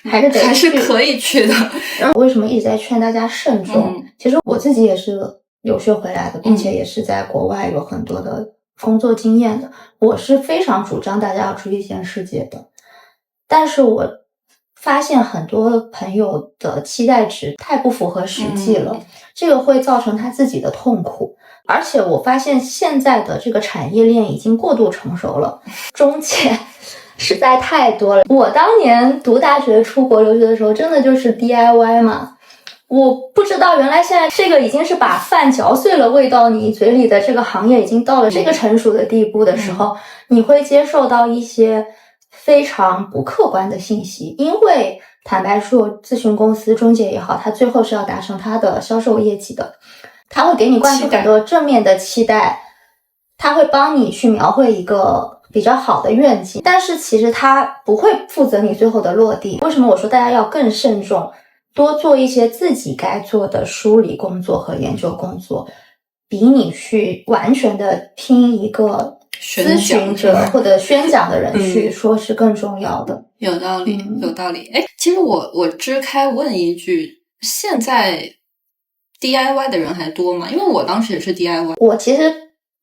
还是可以去的。
为什么一直在劝大家慎重？其实我自己也是留学回来的，并且也是在国外有很多的工作经验的。我是非常主张大家要出去见世界的。但是我发现很多朋友的期待值太不符合实际了，这个会造成他自己的痛苦。而且我发现现在的这个产业链已经过度成熟了，中介实在太多了。我当年读大学出国留学的时候，真的就是 DIY 嘛。我不知道原来现在这个已经是把饭嚼碎了喂到你嘴里的这个行业已经到了这个成熟的地步的时候，你会接受到一些非常不客观的信息。因为坦白说，咨询公司中介也好，他最后是要达成他的销售业绩的，他会给你灌输很多正面的期待，他会帮你去描绘一个比较好的愿景，但是其实他不会负责你最后的落地。为什么我说大家要更慎重，多做一些自己该做的梳理工作和研究工作，比你去完全的听一个咨询者或者宣讲的人去说是更重要的。
有道理，有道理。其实我支开问一句，现在 DIY 的人还多吗？因为我当时也是 DIY。
我其实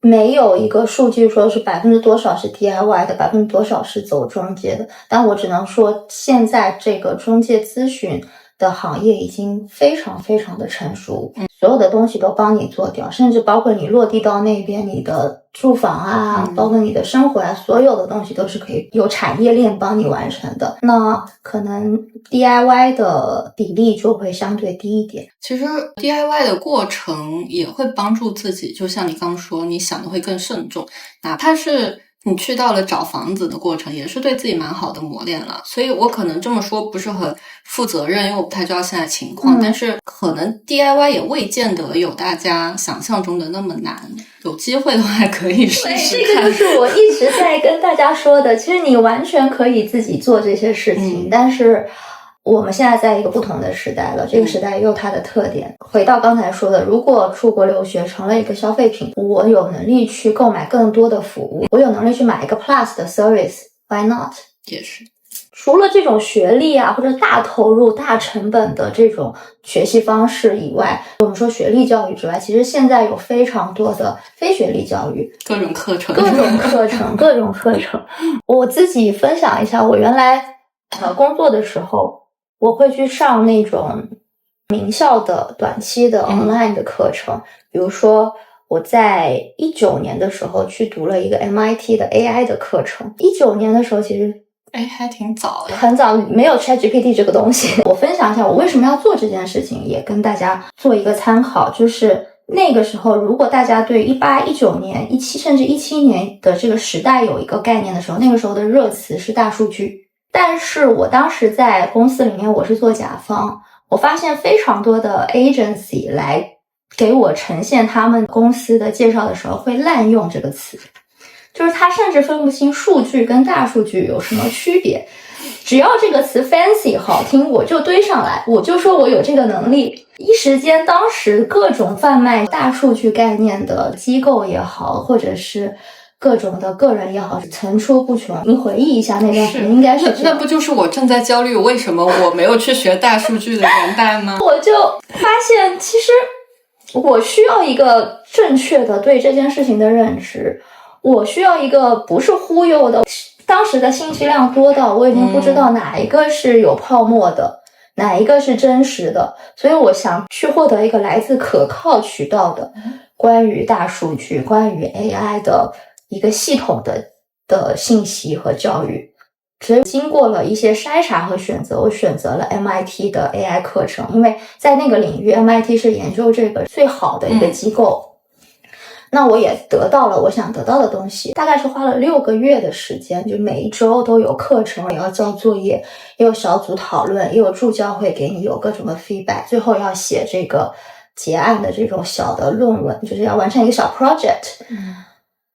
没有一个数据说是多少是 DIY 的，多少是走中介的，但我只能说现在这个中介咨询的行业已经非常非常的成熟，所有的东西都帮你做掉，甚至包括你落地到那边你的住房啊，包括你的生活啊，所有的东西都是可以有产业链帮你完成的。那可能 DIY 的比例就会相对低一点。
其实 DIY 的过程也会帮助自己，就像你刚说，你想的会更慎重，哪怕是你去到了找房子的过程，也是对自己蛮好的磨练了。所以我可能这么说不是很负责任，因为我不太知道现在情况，但是可能 DIY 也未见得有大家想象中的那么难，有机会的话可以试试看。
这个就是我一直在跟大家说的，其实你完全可以自己做这些事情，但是我们现在在一个不同的时代了，这个时代也有它的特点。回到刚才说的，如果出国留学成了一个消费品，我有能力去购买更多的服务，我有能力去买一个 Plus 的 service，why not？
也是。
除了这种学历啊或者大投入大成本的这种学习方式以外，我们说学历教育之外，其实现在有非常多的非学历教育，
各种课程。
我自己分享一下，我原来工作的时候，我会去上那种名校的短期的 online 的课程，比如说我在19年的时候去读了一个 MIT 的 AI 的课程。19年的时候其实
还挺早的，
很早，没有 ChatGPT 这个东西。我分享一下我为什么要做这件事情，也跟大家做一个参考。就是那个时候，如果大家对18、19年、17甚至17年的这个时代有一个概念的时候，那个时候的热词是大数据。但是我当时在公司里面，我是做甲方，我发现非常多的 agency 来给我呈现他们公司的介绍的时候会滥用这个词，就是他甚至分不清数据跟大数据有什么区别，只要这个词 fancy 好听，我就堆上来，我就说我有这个能力。一时间当时各种贩卖大数据概念的机构也好，或者是各种的个人也好，层出不穷。你回忆一下那段时间，应该是
那不就是我正在焦虑为什么我没有去学大数据的年代吗？
我就发现，其实我需要一个正确的对这件事情的认知，我需要一个不是忽悠的。当时的信息量多到我已经不知道哪一个是有泡沫的，哪一个是真实的，所以我想去获得一个来自可靠渠道的关于大数据、关于 AI 的一个系统的信息和教育。所以经过了一些筛查和选择，我选择了 MIT 的 AI 课程，因为在那个领域 MIT 是研究这个最好的一个机构。那我也得到了我想得到的东西，大概是花了6个月的时间，就每一周都有课程，也要交作业，也有小组讨论，也有助教会给你有各种的 feedback， 最后要写这个结案的这种小的论文，就是要完成一个小 project。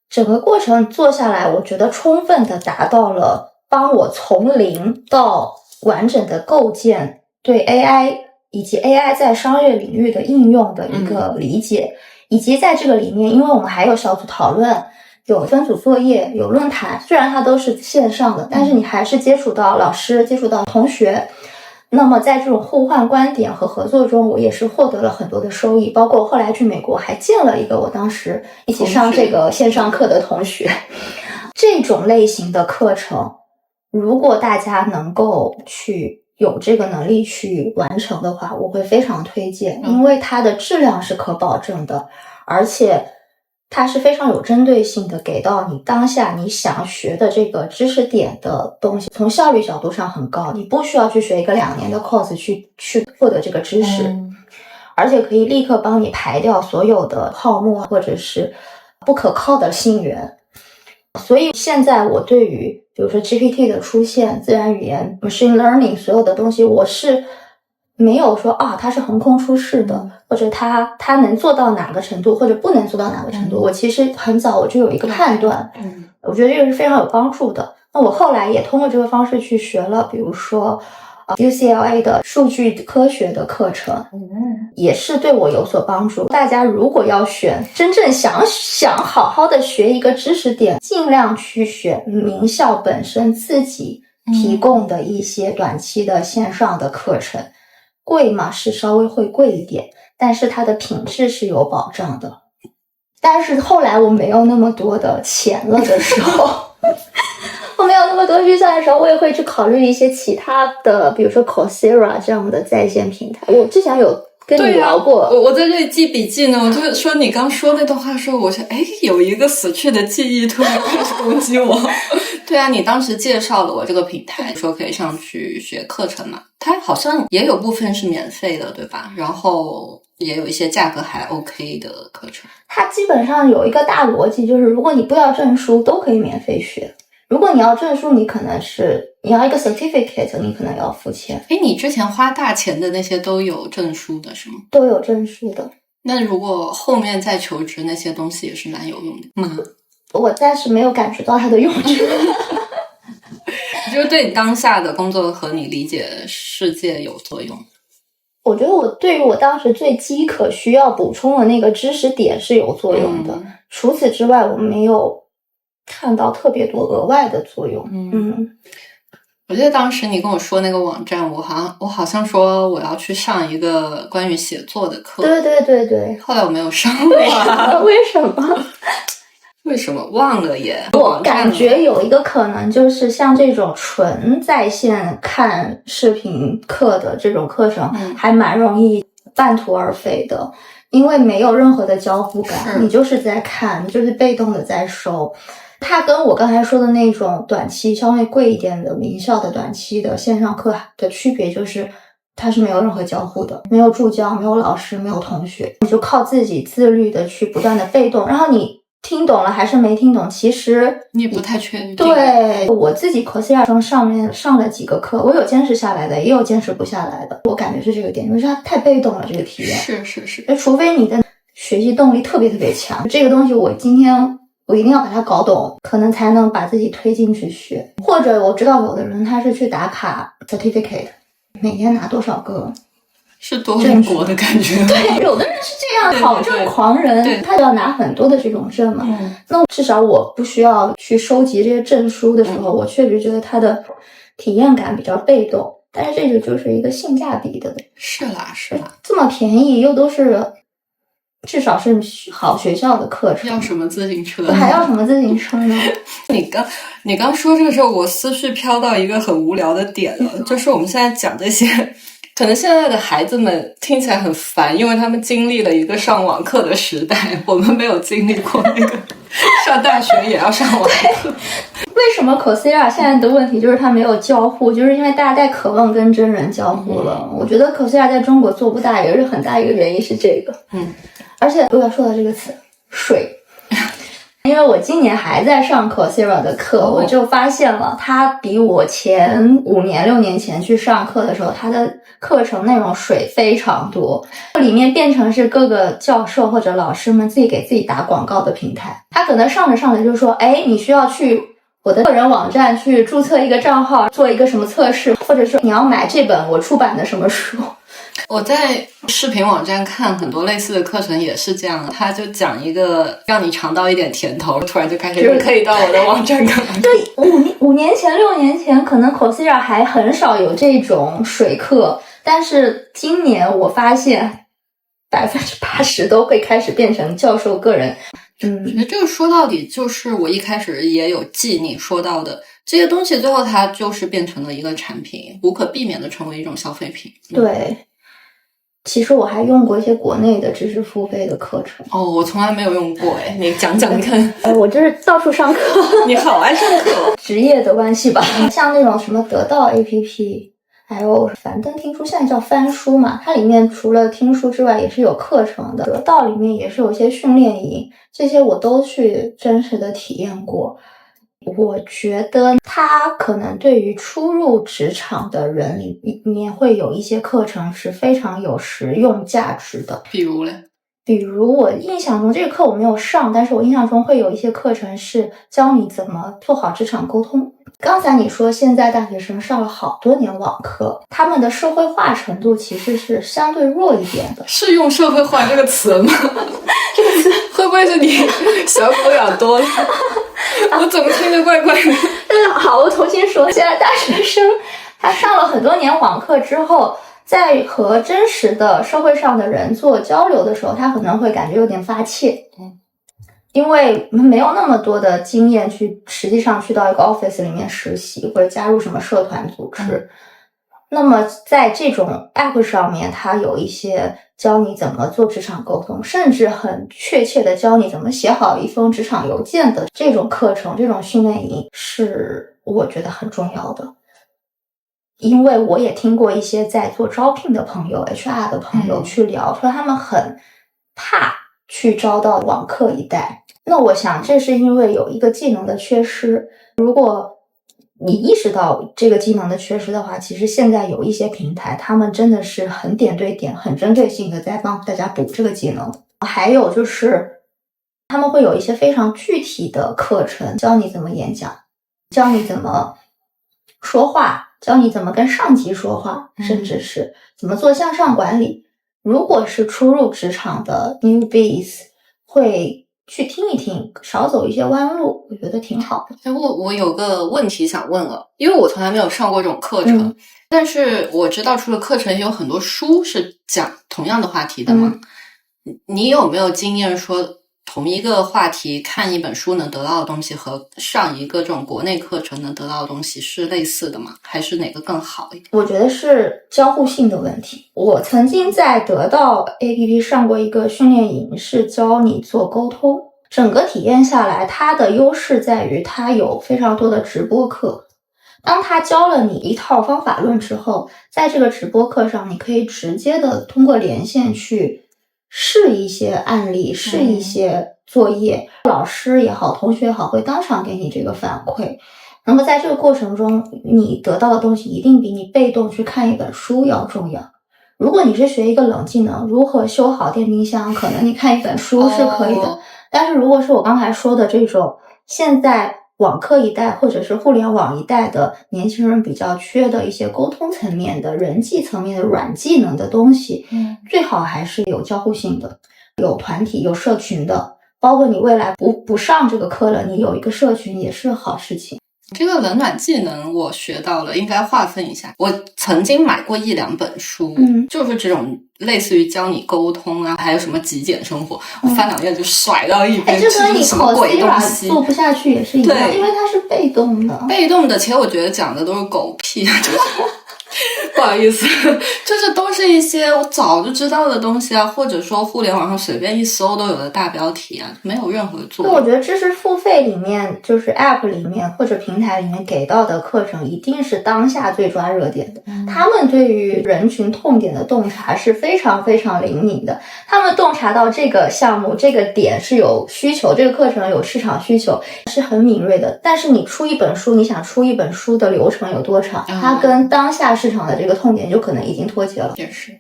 整个过程做下来，我觉得充分的达到了帮我从零到完整的构建对 AI 以及 AI 在商业领域的应用的一个理解。以及在这个里面，因为我们还有小组讨论，有分组作业，有论坛，虽然它都是线上的，但是你还是接触到老师，接触到同学。那么在这种互换观点和合作中，我也是获得了很多的收益，包括后来去美国还见了一个我当时一起上这个线上课的同学。这种类型的课程，如果大家能够去有这个能力去完成的话，我会非常推荐，因为它的质量是可保证的，而且它是非常有针对性的给到你当下你想学的这个知识点的东西，从效率角度上很高，你不需要去学一个2年的 course 去获得这个知识，而且可以立刻帮你排掉所有的泡沫或者是不可靠的信源。所以现在我对于比如说 GPT 的出现，自然语言 machine learning 所有的东西，我是没有说它是横空出世的，或者它能做到哪个程度，或者不能做到哪个程度，我其实很早我就有一个判断。我觉得这个是非常有帮助的。那我后来也通过这个方式去学了比如说UCLA 的数据科学的课程，也是对我有所帮助。大家如果要选真正想好好的学一个知识点，尽量去选名校本身自己提供的一些短期的线上的课程。贵嘛，是稍微会贵一点，但是它的品质是有保障的。但是后来我没有那么多的钱了的时候我没有那么多预算的时候，我也会去考虑一些其他的，比如说 Coursera 这样的在线平台。我之前有跟你聊过，
我在这里记笔记呢。我就说你刚说那段话的时候，我说有一个死去的记忆突然开始攻击我。对啊，你当时介绍了我这个平台，说可以上去学课程嘛，它好像也有部分是免费的，对吧？然后也有一些价格还 OK 的课程。
它基本上有一个大逻辑，就是如果你不要证书都可以免费学，如果你要证书，你可能是你要一个 certificate， 你可能要付钱。
你之前花大钱的那些都有证书的是吗？
都有证书的。
那如果后面再求职，那些东西也是蛮有用的吗？
我暂时没有感觉到它的用处。
就是对你当下的工作和你理解世界有作用。
我觉得我对于我当时最饥渴需要补充的那个知识点是有作用的，除此之外我没有看到特别多额外的作用。
我记得当时你跟我说那个网站，我好像说我要去上一个关于写作的课。
对。
后来我没有上。
为什么？
为什么忘了耶？
我感觉有一个可能就是像这种纯在线看视频课的这种课程，还蛮容易半途而废的，因为没有任何的交互感，你就是在看，你就是被动的在收。它跟我刚才说的那种短期稍微贵一点的名校的短期的线上课的区别就是它是没有任何交互的，没有助教，没有老师，没有同学，你就靠自己自律的去不断的被动，然后你听懂了还是没听懂，其实
你也不太确定。
对，我自己 Coursera 上面上了几个课，我有坚持下来的，也有坚持不下来的。我感觉是这个点，因为它太被动了，这个体验。
是。
除非你的学习动力特别特别强，这个东西我今天我一定要把它搞懂，可能才能把自己推进去学。或者我知道有的人他是去打卡 certificate， 每天拿多少个
是多邻国的感觉。
对，有的人是这样，考证狂人，他要拿很多的这种证嘛。那至少我不需要去收集这些证书的时候，我确实觉得它的体验感比较被动。但是这个就是一个性价比的，
是啦，
这么便宜又都是至少是好学校的课程，
要什么自行车？
还要什么自行车呢？
你刚说这个时候，我思绪飘到一个很无聊的点了，就是我们现在讲这些，可能现在的孩子们听起来很烦，因为他们经历了一个上网课的时代，我们没有经历过那个上大学也要上网课。
为什么 Coursera 现在的问题就是它没有交互，就是因为大家太渴望跟真人交互了。我觉得 Coursera 在中国做不大，也是很大一个原因是这个。而且我要说到这个词水，因为我今年还在上 Coursera 的课，我就发现了它比我前5年6年前去上课的时候，它的课程内容水非常多，里面变成是各个教授或者老师们自己给自己打广告的平台。他可能上着就说，哎，你需要去我的个人网站去注册一个账号，做一个什么测试，或者说你要买这本我出版的什么书。
我在视频网站看很多类似的课程也是这样的，他就讲一个让你尝到一点甜头，突然就开始可以到我的网站看。
对，5年前6年前可能 Coursera 还很少有这种水课，但是今年我发现80%都会开始变成教授个人。
这个说到底就是我一开始也有记你说到的这些东西，最后它就是变成了一个产品，无可避免的成为一种消费品。
对，其实我还用过一些国内的知识付费的课程。
我从来没有用过。你讲讲看。
我就是到处上课。
你好爱上课。
职业的关系吧。像那种什么得到 APP， 还有樊登听书，现在叫翻书嘛，它里面除了听书之外也是有课程的。得到里面也是有一些训练营，这些我都去真实的体验过。我觉得它可能对于初入职场的人里面会有一些课程是非常有实用价值的。
比如嘞？
比如我印象中这个课我没有上，但是我印象中会有一些课程是教你怎么做好职场沟通。刚才你说现在大学生上了好多年网课，他们的社会化程度其实是相对弱一点的。
是用社会化这个词吗？这个词会不会是你小狗养多了？我怎么听着怪怪的？
好，我重新说，现在大学生他上了很多年网课之后，在和真实的社会上的人做交流的时候，他可能会感觉有点发怯。因为没有那么多的经验去实际上去到一个 office 里面实习或者加入什么社团组织。那么在这种 app 上面，它有一些教你怎么做职场沟通，甚至很确切的教你怎么写好一封职场邮件的这种课程，这种训练营是我觉得很重要的。因为我也听过一些在做招聘的朋友 HR 的朋友去聊，说他们很怕去招到网课一代。那我想这是因为有一个技能的缺失，如果你意识到这个技能的缺失的话，其实现在有一些平台他们真的是很点对点很针对性的在帮大家补这个技能。还有就是他们会有一些非常具体的课程，教你怎么演讲，教你怎么说话，教你怎么跟上级说话，甚至是怎么做向上管理。如果是初入职场的 newbies 会去听一听，少走一些弯路，我觉得挺好的。
我有个问题想问了，因为我从来没有上过这种课程，但是我知道除了课程也有很多书是讲同样的话题的嘛。你有没有经验说同一个话题看一本书能得到的东西和上一个这种国内课程能得到的东西是类似的吗？还是哪个更好一点？
我觉得是交互性的问题。我曾经在得到 APP 上过一个训练营，是教你做沟通。整个体验下来，它的优势在于它有非常多的直播课。当他教了你一套方法论之后，在这个直播课上，你可以直接的通过连线去试一些案例，试一些作业，老师也好，同学也好，会当场给你这个反馈。那么在这个过程中，你得到的东西一定比你被动去看一本书要重要。如果你是学一个冷技能，如何修好电冰箱，可能你看一本书是可以的。但是如果是我刚才说的这种，现在网课一代或者是互联网一代的年轻人比较缺的一些沟通层面的、人际层面的软技能的东西，最好还是有交互性的，有团体、有社群的，包括你未来不上这个课了，你有一个社群也是好事情。
这个冷暖技能我学到了，应该划分一下。我曾经买过1-2本书，就是这种类似于教你沟通啊，还有什么极简生活，我翻2页就甩到一边，
这跟你
什么鬼东西
做不下去也是一样，因为它是被动的，
其实我觉得讲的都是狗屁，不好意思，就是都是一些我早就知道的东西啊，或者说互联网上随便一搜都有的大标题啊，没有任何作用。
我觉得知识付费里面，就是 App 里面或者平台里面给到的课程，一定是当下最抓热点的。他们对于人群痛点的洞察是非常非常灵敏的，他们洞察到这个项目这个点是有需求，这个课程有市场需求，是很敏锐的。但是你出一本书，你想出一本书的流程有多长？它跟当下市场的这个痛点就可能已经脱节了。
也是。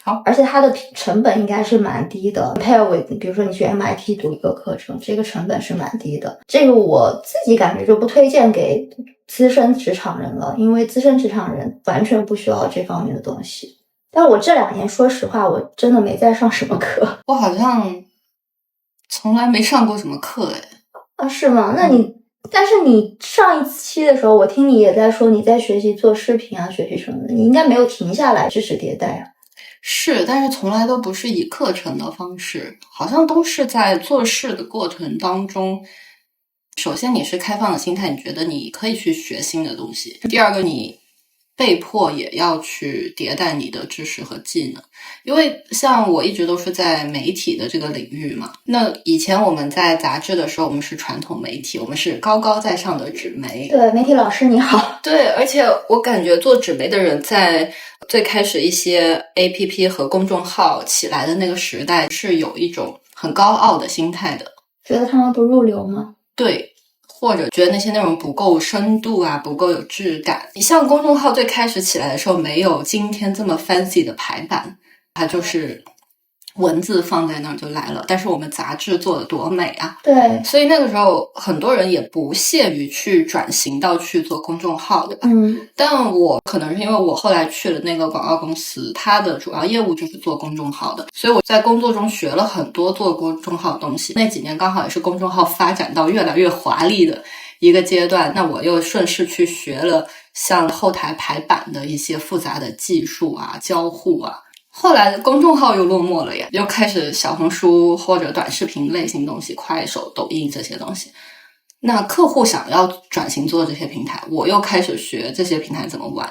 好，
而且它的成本应该是蛮低的 ，compare with 比如说你去 MIT 读一个课程，这个成本是蛮低的。这个我自己感觉就不推荐给资深职场人了，因为资深职场人完全不需要这方面的东西。但我这2年说实话，我真的没在上什么课。
我好像从来没上过什么课
啊，是吗？那你但是你上一期的时候，我听你也在说你在学习做视频啊，学习什么的，你应该没有停下来知识迭代啊。
是，但是从来都不是以课程的方式，好像都是在做事的过程当中。首先你是开放的心态，你觉得你可以去学新的东西。第二个，你被迫也要去迭代你的知识和技能。因为像我一直都是在媒体的这个领域嘛，那以前我们在杂志的时候，我们是传统媒体，我们是高高在上的纸媒。
对，媒体老师你好。
对，而且我感觉做纸媒的人在最开始一些 APP 和公众号起来的那个时代是有一种很高傲的心态的，
觉得他们不入流吗？
对，或者觉得那些内容不够深度啊，不够有质感。你像公众号最开始起来的时候，没有今天这么 fancy 的排版，它就是文字放在那儿就来了。但是我们杂志做的多美啊！
对，
所以那个时候很多人也不屑于去转型到去做公众号，对吧？但我可能是因为我后来去了那个广告公司，它的主要业务就是做公众号的，所以我在工作中学了很多做公众号的东西。那几年刚好也是公众号发展到越来越华丽的一个阶段，那我又顺势去学了像后台排版的一些复杂的技术啊、交互啊。后来公众号又落寞了呀，又开始小红书或者短视频类型东西，快手、抖音这些东西。那客户想要转型做这些平台，我又开始学这些平台怎么玩。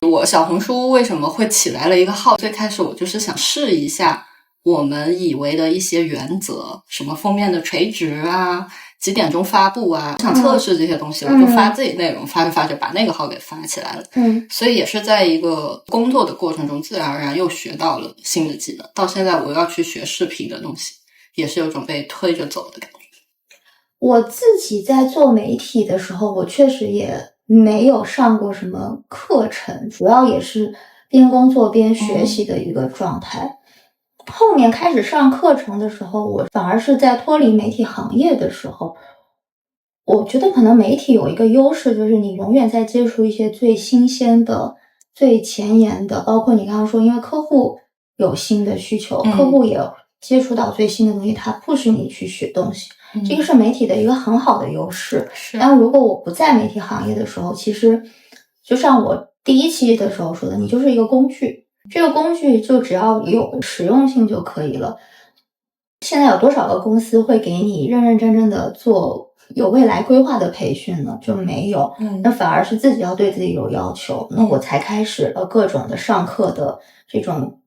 我小红书为什么会起来了一个号？最开始我就是想试一下我们以为的一些原则，什么封面的垂直啊，几点钟发布啊，想测试这些东西，我就发自己内容，发着发着把那个号给发起来了。所以也是在一个工作的过程中，自然而然又学到了新的技能。到现在我要去学视频的东西，也是有种被推着走的感觉。
我自己在做媒体的时候，我确实也没有上过什么课程，主要也是边工作边学习的一个状态。后面开始上课程的时候，我反而是在脱离媒体行业的时候，我觉得可能媒体有一个优势，就是你永远在接触一些最新鲜的、最前沿的，包括你刚刚说，因为客户有新的需求，客户也接触到最新的东西，它push你去学东西，这个是媒体的一个很好的优势。但如果我不在媒体行业的时候，其实就像我第一期的时候说的，你就是一个工具。这个工具就只要有实用性就可以了。现在有多少个公司会给你认认真真的做有未来规划的培训呢？就没有。那反而是自己要对自己有要求，那我才开始了各种的上课的这种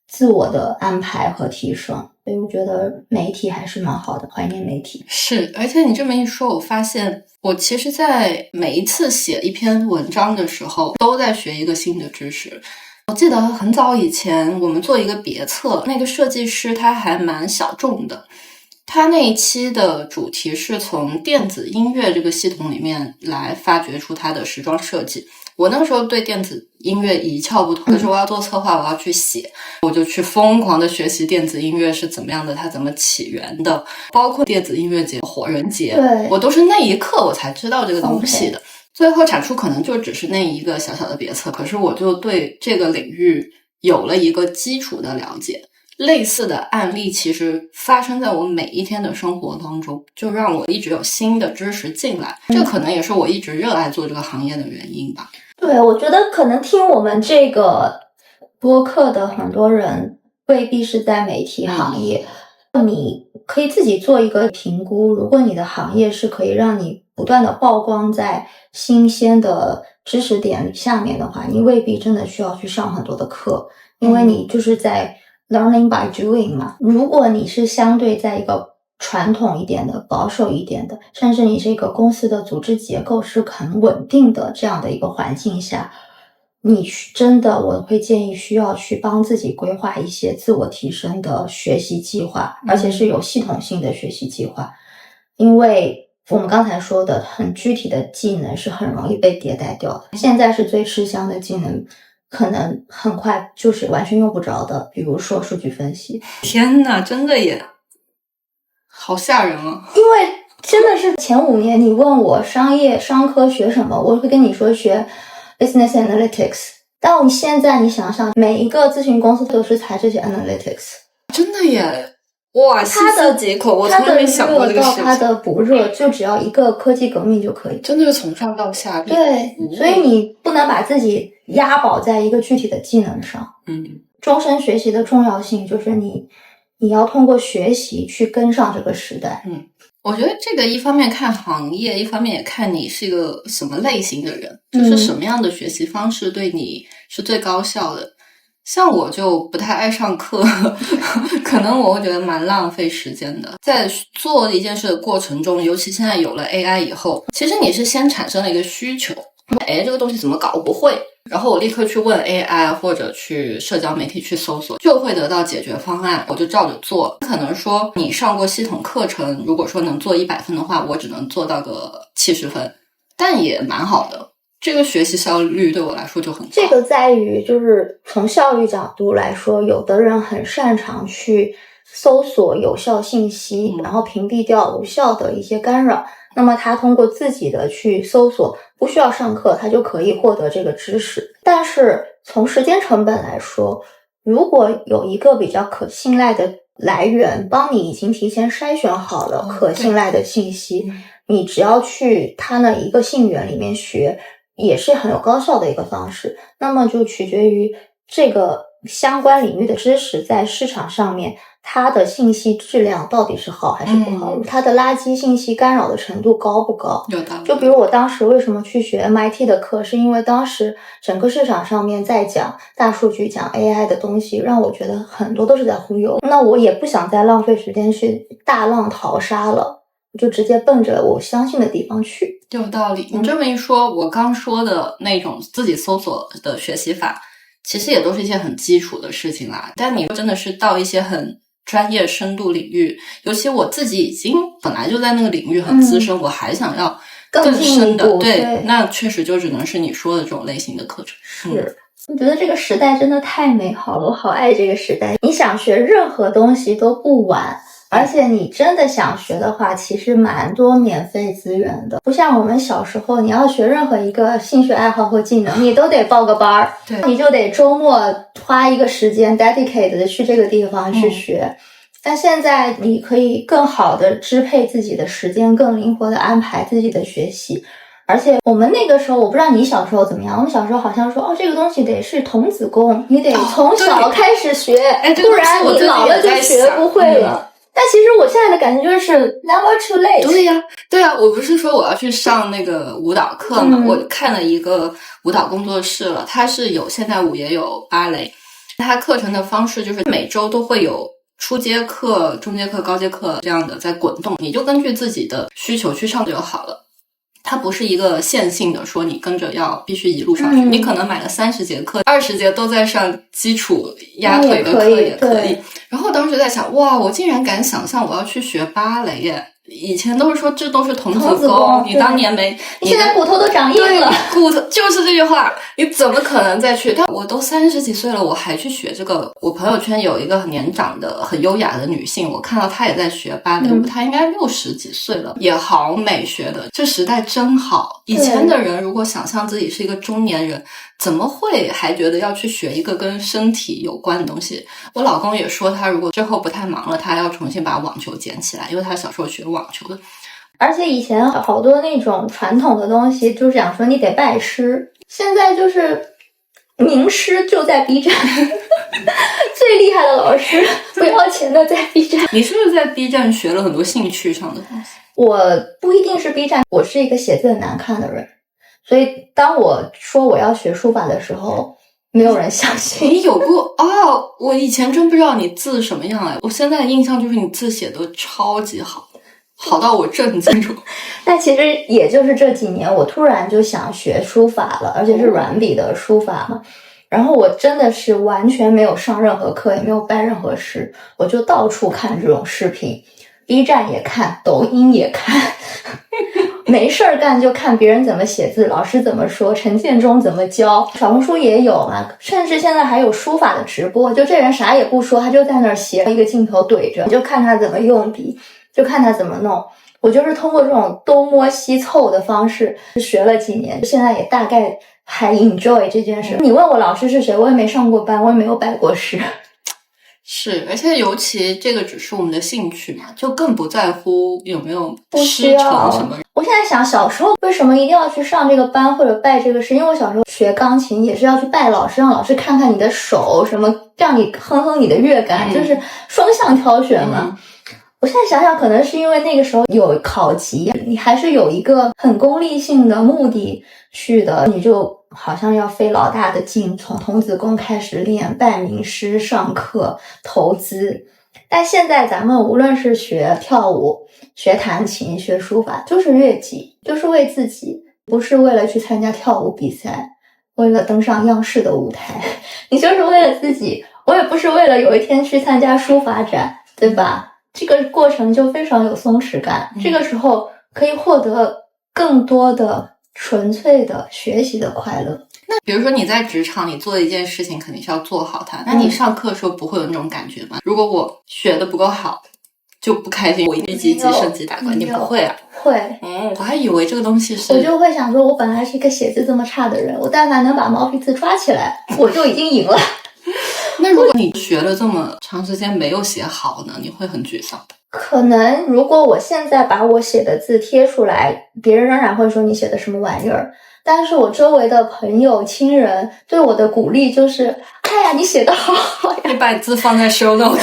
自我的安排和提升。所以我觉得媒体还是蛮好的，怀念媒体。
是，而且你这么一说，我发现我其实在每一次写一篇文章的时候，都在学一个新的知识。我记得很早以前我们做一个别册，那个设计师他还蛮小众的，他那一期的主题是从电子音乐这个系统里面来发掘出他的时装设计，我那个时候对电子音乐一窍不通，可是我要做策划，我要去写，我就去疯狂的学习电子音乐是怎么样的，它怎么起源的，包括电子音乐节、火人节，
对，
我都是那一刻我才知道这个东西的。
Okay.
最后产出可能就只是那一个小小的别册，可是我就对这个领域有了一个基础的了解。类似的案例其实发生在我每一天的生活当中，就让我一直有新的知识进来，这可能也是我一直热爱做这个行业的原因吧。
对，我觉得可能听我们这个播客的很多人未必是在媒体行业，你可以自己做一个评估，如果你的行业是可以让你不断的曝光在新鲜的知识点下面的话，你未必真的需要去上很多的课，因为你就是在learning by doing 嘛。如果你是相对在一个传统一点的、保守一点的，甚至你这个公司的组织结构是很稳定的这样的一个环境下，你真的我会建议需要去帮自己规划一些自我提升的学习计划，而且是有系统性的学习计划。因为我们刚才说的很具体的技能是很容易被迭代掉的，现在是最吃香的技能可能很快就是完全用不着的，比如说数据分析。
天哪，真的耶，好吓人啊！
因为真的是前5年你问我商科学什么，我会跟你说学 business analytics， 但你现在你想想，每一个咨询公司都是采这些 analytics。
真的耶，哇，细思极恐，我从来没想过这个事情。
它的不热就只要一个科技革命就可以，
真的是从上到下。
对，所以你不能把自己押宝在一个具体的技能上。终身学习的重要性就是你要通过学习去跟上这个时代。
我觉得这个一方面看行业，一方面也看你是一个什么类型的人，就是什么样的学习方式对你是最高效的。像我就不太爱上课，可能我会觉得蛮浪费时间的。在做一件事的过程中，尤其现在有了 AI 以后，其实你是先产生了一个需求，这个东西怎么搞我不会，然后我立刻去问 AI 或者去社交媒体去搜索，就会得到解决方案，我就照着做。可能说你上过系统课程，如果说能做100分的话，我只能做到个70分，但也蛮好的。这个学习效率对我来说就很高。
这个在于就是从效率角度来说，有的人很擅长去搜索有效信息，然后屏蔽掉无效的一些干扰，那么他通过自己的去搜索，不需要上课，他就可以获得这个知识。但是从时间成本来说，如果有一个比较可信赖的来源帮你已经提前筛选好了可信赖的信息，你只要去他那一个信源里面学，也是很有高效的一个方式。那么就取决于这个相关领域的知识在市场上面，它的信息质量到底是好还是不好，它的垃圾信息干扰的程度高不高。
有道理。
就比如我当时为什么去学 MIT 的课，是因为当时整个市场上面在讲大数据讲 AI 的东西，让我觉得很多都是在忽悠，那我也不想再浪费时间去大浪淘沙了，就直接奔着我相信的地方去。
有道理。你这么一说，我刚说的那种自己搜索的学习法，其实也都是一些很基础的事情啦。但你真的是到一些很专业深度领域，尤其我自己已经本来就在那个领域很资深，我还想要更深的，对，那确实就只能是你说的这种类型的课程。
是。我觉得这个时代真的太美好了，我好爱这个时代。你想学任何东西都不晚，而且你真的想学的话，其实蛮多免费资源的。不像我们小时候，你要学任何一个兴趣爱好或技能，你都得报个班儿，
对，
你就得周末花一个时间 dedicate 的去这个地方去学。但现在你可以更好的支配自己的时间，更灵活的安排自己的学习。而且我们那个时候，我不知道你小时候怎么样，我们小时候好像说，这个东西得是童子功，你得从小开始学，不然你老了就学不会了。但其实我现在的感觉就是 never too late。
对呀，我不是说我要去上那个舞蹈课嘛，我看了一个舞蹈工作室了，它是有现代舞也有芭蕾，它课程的方式就是每周都会有初阶课、中阶课、高阶课这样的在滚动，你就根据自己的需求去上就好了。它不是一个线性的说你跟着要必须一路上去，你可能买了30节课，20节都在上基础压腿的课也可以。然后当时在想，哇，我竟然敢想象我要去学芭蕾耶，以前都是说这都是童
童子
功，
功
你当年没，
你现在骨头都长硬了，
骨头就是这句话，你怎么可能再去？但我都30几岁了，我还去学这个。我朋友圈有一个很年长的、很优雅的女性，我看到她也在学芭蕾舞，她应该60几岁了，也好美学的。这时代真好。以前的人如果想象自己是一个中年人，怎么会还觉得要去学一个跟身体有关的东西？我老公也说，他如果之后不太忙了，他要重新把网球捡起来，因为他小时候学网球的。
而且以前好多那种传统的东西，就是讲说你得拜师，现在就是名师就在 B 站，最厉害的老师不要钱的在 B 站。
你是不是在 B 站学了很多兴趣上的东西？
我不一定是 B 站，我是一个写字很难看的人，所以当我说我要学书法的时候，没有人相信。
你有过哦？我以前真不知道你字什么样哎，我现在的印象就是你字写的超级好，好到我震惊住。
但其实也就是这几年，我突然就想学书法了，而且是软笔的书法嘛。然后我真的是完全没有上任何课，也没有拜任何师，我就到处看这种视频。B 站也看，抖音也看，没事儿干就看别人怎么写字，老师怎么说，陈建中怎么教，小红书也有嘛，甚至现在还有书法的直播，就这人啥也不说，他就在那儿写，一个镜头怼着，你就看他怎么用笔，就看他怎么弄。我就是通过这种东摸西凑的方式学了几年，现在也大概还 enjoy 这件事。你问我老师是谁，我也没上过班，我也没有拜过师。
是，而且尤其这个只是我们的兴趣嘛，就更不在乎有没有师承什么。
我现在想，小时候为什么一定要去上这个班或者拜这个师？因为我小时候学钢琴也是要去拜老师，让老师看看你的手，什么让你哼哼你的乐感，就是双向挑选嘛。我现在想想，可能是因为那个时候有考级，你还是有一个很功利性的目的去的，你就好像要费老大的劲，从童子功开始练，拜名师、上课、投资。但现在咱们无论是学跳舞、学弹琴、学书法，就是悦己，就是为自己，不是为了去参加跳舞比赛，为了登上央视的舞台，你就是为了自己。我也不是为了有一天去参加书法展，对吧？这个过程就非常有松弛感，这个时候可以获得更多的纯粹的学习的快乐。
那比如说你在职场，你做的一件事情肯定是要做好它，那你上课的时候不会有那种感觉吗？如果我学的不够好就不开心，我一定积极升级打怪，你不会啊？
会。
我还以为这个东西是，
我就会想说，我本来是一个写字这么差的人，我但凡能把毛笔字抓起来，我就已经赢了。
那如果你学了这么长时间没有写好呢，你会很沮丧的。
可能如果我现在把我写的字贴出来，别人仍然会说你写的什么玩意儿，但是我周围的朋友亲人对我的鼓励就是哎呀你写得好好呀，
你把字放在 show note